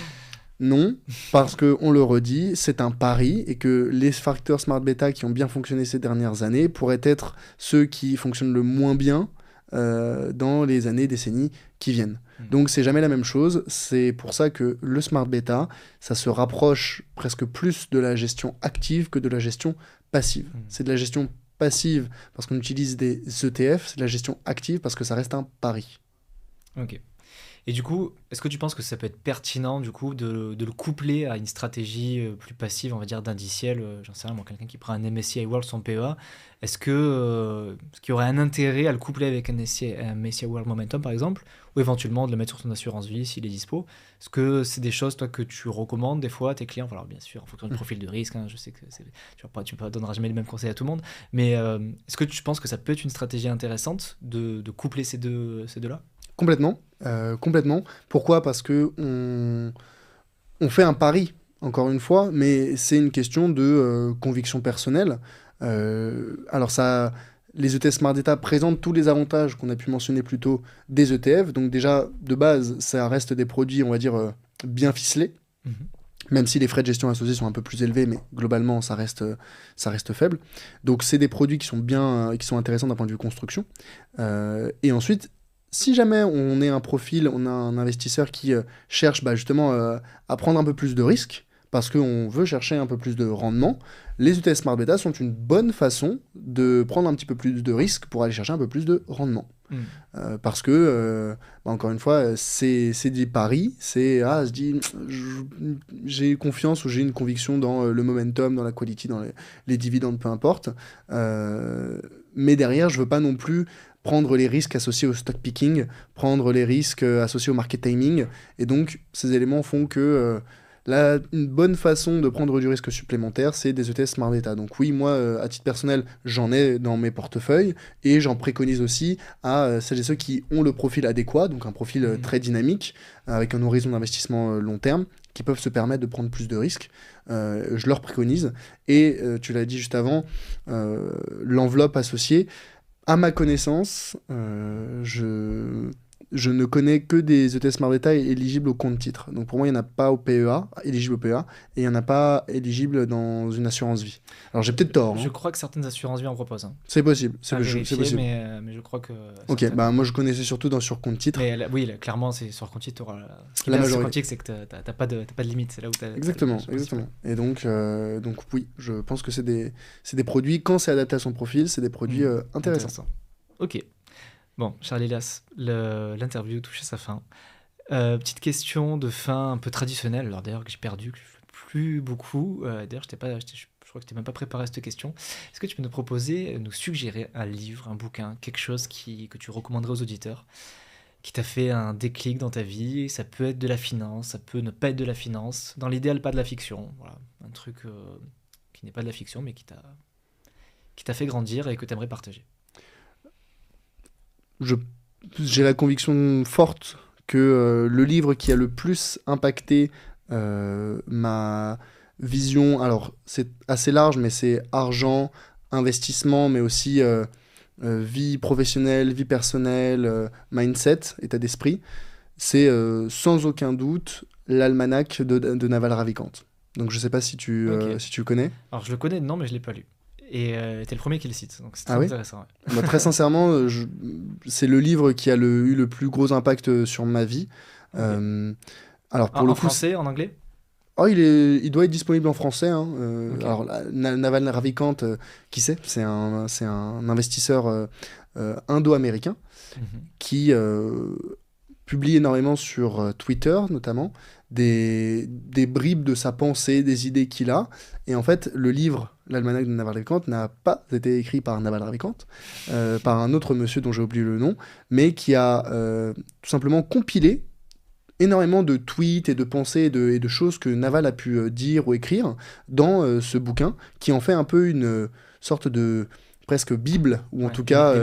Non, parce qu'on le redit, c'est un pari et que les facteurs Smart Beta qui ont bien fonctionné ces dernières années pourraient être ceux qui fonctionnent le moins bien dans les années, décennies qui viennent. Donc c'est jamais la même chose, c'est pour ça que le Smart Beta, ça se rapproche presque plus de la gestion active que de la gestion passive. C'est de la gestion passive parce qu'on utilise des ETF, c'est de la gestion active parce que ça reste un pari. Ok. Et du coup, est-ce que tu penses que ça peut être pertinent du coup de le coupler à une stratégie plus passive, on va dire d'indiciel, j'en sais rien, moi, quelqu'un qui prend un MSCI World son PEA, est-ce qu'il y aurait un intérêt à le coupler avec un MSCI World Momentum par exemple, ou éventuellement de le mettre sur son assurance vie s'il est dispo? Est-ce que c'est des choses toi que tu recommandes des fois à tes clients? Alors bien sûr, en fonction du profil de risque, hein, je sais que tu ne donneras jamais les mêmes conseils à tout le monde, mais est-ce que tu penses que ça peut être une stratégie intéressante de coupler ces deux-là? Complètement, complètement. Pourquoi? Parce que on fait un pari, encore une fois, mais c'est une question de conviction personnelle. Alors ça, les ETF Smart Data présentent tous les avantages qu'on a pu mentionner plus tôt des ETF. Donc déjà, de base, ça reste des produits, on va dire, bien ficelés. Mhm. Même si les frais de gestion associés sont un peu plus élevés, mais globalement, ça reste faible. Donc c'est des produits qui sont bien, qui sont intéressants d'un point de vue construction. Et ensuite, si jamais on est un profil, on a un investisseur qui cherche justement à prendre un peu plus de risques, parce qu'on veut chercher un peu plus de rendement, les ETF Smart Beta sont une bonne façon de prendre un petit peu plus de risques pour aller chercher un peu plus de rendement. Parce que, encore une fois, c'est des paris, se dit, j'ai confiance ou j'ai une conviction dans le momentum, dans la quality, dans les dividendes, peu importe. Mais derrière, je veux pas non plus prendre les risques associés au stock picking, prendre les risques associés au market timing. Et donc, ces éléments font que une bonne façon de prendre du risque supplémentaire, c'est des ETF Smart Beta. Donc oui, moi, à titre personnel, j'en ai dans mes portefeuilles et j'en préconise aussi à celles et ceux qui ont le profil adéquat, donc un profil très dynamique, avec un horizon d'investissement long terme, qui peuvent se permettre de prendre plus de risques. Je leur préconise. Et tu l'as dit juste avant, l'enveloppe associée, à ma connaissance, je ne connais que des ETF Smart Beta éligibles au compte titre. Donc pour moi, il n'y en a pas éligible au PEA, et il n'y en a pas éligible dans une assurance vie. Alors j'ai peut-être tort. Je crois que certaines assurances vie en proposent. C'est possible. C'est possible. Mais je crois que... Ok, moi je connaissais surtout sur compte titre. Mais oui, clairement, c'est sur compte titre. Ce qui est La bien majorité. sur compte titre, c'est que tu n'as pas de limite. C'est là où Exactement. Et donc oui, je pense que c'est des produits, quand c'est adapté à son profil, c'est des produits intéressants. Ok. Bon, Charles Elias, l'interview touche à sa fin. Petite question de fin un peu traditionnelle, alors d'ailleurs que j'ai perdu, que je ne fais plus beaucoup. D'ailleurs, je crois que tu n'étais même pas préparé à cette question. Est-ce que tu peux nous suggérer un livre, un bouquin, quelque chose que tu recommanderais aux auditeurs, qui t'a fait un déclic dans ta vie? Ça peut être de la finance, ça peut ne pas être de la finance, dans l'idéal pas de la fiction. Voilà, un truc qui n'est pas de la fiction, mais qui t'a fait grandir et que tu aimerais partager. J'ai la conviction forte que le livre qui a le plus impacté ma vision, alors c'est assez large, mais c'est argent, investissement, mais aussi vie professionnelle, vie personnelle, mindset, état d'esprit, c'est sans aucun doute l'almanach de Naval Ravikant. Donc je sais pas si tu le connais. Alors je le connais, non, mais je l'ai pas lu. Et t'es le premier qui le cite, donc c'est très intéressant. Ouais. Très sincèrement, c'est le livre qui a eu le plus gros impact sur ma vie. Okay. Alors pour en français, en anglais? Il doit être disponible en français. Okay. Alors Naval Ravikant, qui c'est? C'est un investisseur indo-américain qui publie énormément sur Twitter, notamment, des bribes de sa pensée, des idées qu'il a. Et en fait, le livre, l'almanach de Naval Ravikant, n'a pas été écrit par Naval Ravikant, par un autre monsieur dont j'ai oublié le nom, mais qui a tout simplement compilé énormément de tweets et de pensées et de choses que Naval a pu dire ou écrire dans ce bouquin, qui en fait un peu une sorte de presque bible, ou en tout cas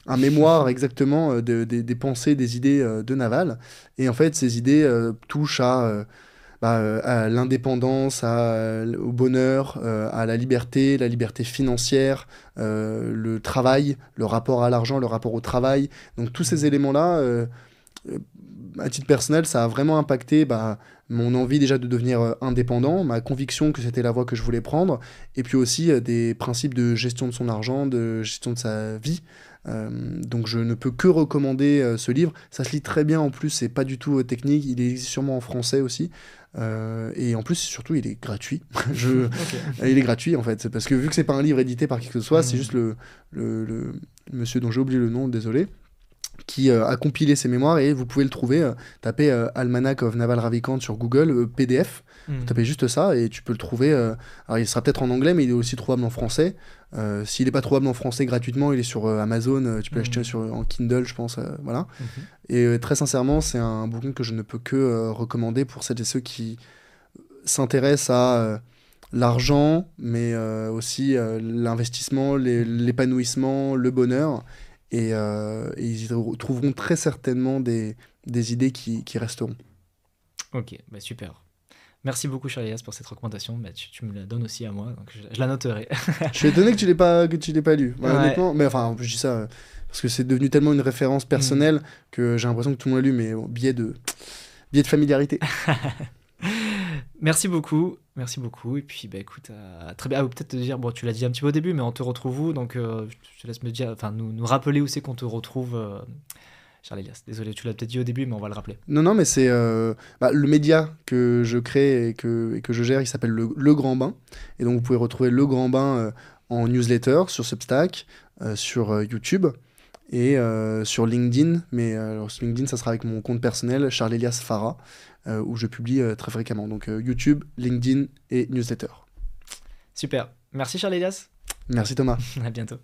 un mémoire exactement des pensées, des idées de Naval. Et en fait, ces idées touchent à l'indépendance, au bonheur, à la liberté financière, le travail, le rapport à l'argent, le rapport au travail. Donc tous ces éléments-là, à titre personnel, ça a vraiment impacté mon envie déjà de devenir indépendant, ma conviction que c'était la voie que je voulais prendre, et puis aussi des principes de gestion de son argent, de gestion de sa vie. Donc je ne peux que recommander ce livre. Ça se lit très bien en plus, c'est pas du tout technique, il est sûrement en français aussi. Et en plus, surtout, il est gratuit. Il est gratuit en fait, parce que vu que c'est pas un livre édité par qui que ce soit, c'est juste le monsieur dont j'ai oublié le nom, désolé, qui a compilé ces mémoires et vous pouvez le trouver. Tapez Almanac of Naval Ravikant sur Google, PDF. Vous tapez juste ça et tu peux le trouver. Alors il sera peut-être en anglais, mais il est aussi trouvable en français. S'il n'est pas trouvable en français gratuitement, il est sur Amazon. Tu peux l'acheter en Kindle, je pense. Voilà. Et très sincèrement, c'est un bouquin que je ne peux que recommander pour celles et ceux qui s'intéressent à l'argent, mais aussi l'investissement, l'épanouissement, le bonheur. Et ils y trouveront très certainement des idées qui resteront. Ok, bah super. Merci beaucoup, Charles-Elias, pour cette recommandation. Bah, tu me la donnes aussi à moi, donc je la noterai. Je suis étonné que tu l'aies pas lu. Voilà, honnêtement, mais enfin, je dis ça parce que c'est devenu tellement une référence personnelle que j'ai l'impression que tout le monde l'a lu, mais au biais de familiarité. Merci beaucoup. Et puis, bah, écoute, très bien. Peut-être te dire, bon, tu l'as dit un petit peu au début, mais on te retrouve où? Donc, je te laisse me dire, enfin, nous rappeler où c'est qu'on te retrouve, Charles-Elias. Désolé, tu l'as peut-être dit au début, mais on va le rappeler. Non, mais c'est le média que je crée et que je gère, il s'appelle le Grand Bain. Et donc, vous pouvez retrouver Le Grand Bain en newsletter, sur Substack, sur YouTube et sur LinkedIn. Mais sur LinkedIn, ça sera avec mon compte personnel, Charles-Elias Farah, où je publie très fréquemment. Donc, YouTube, LinkedIn et newsletter. Super. Merci, Charles-Elias. Merci, Thomas. À bientôt.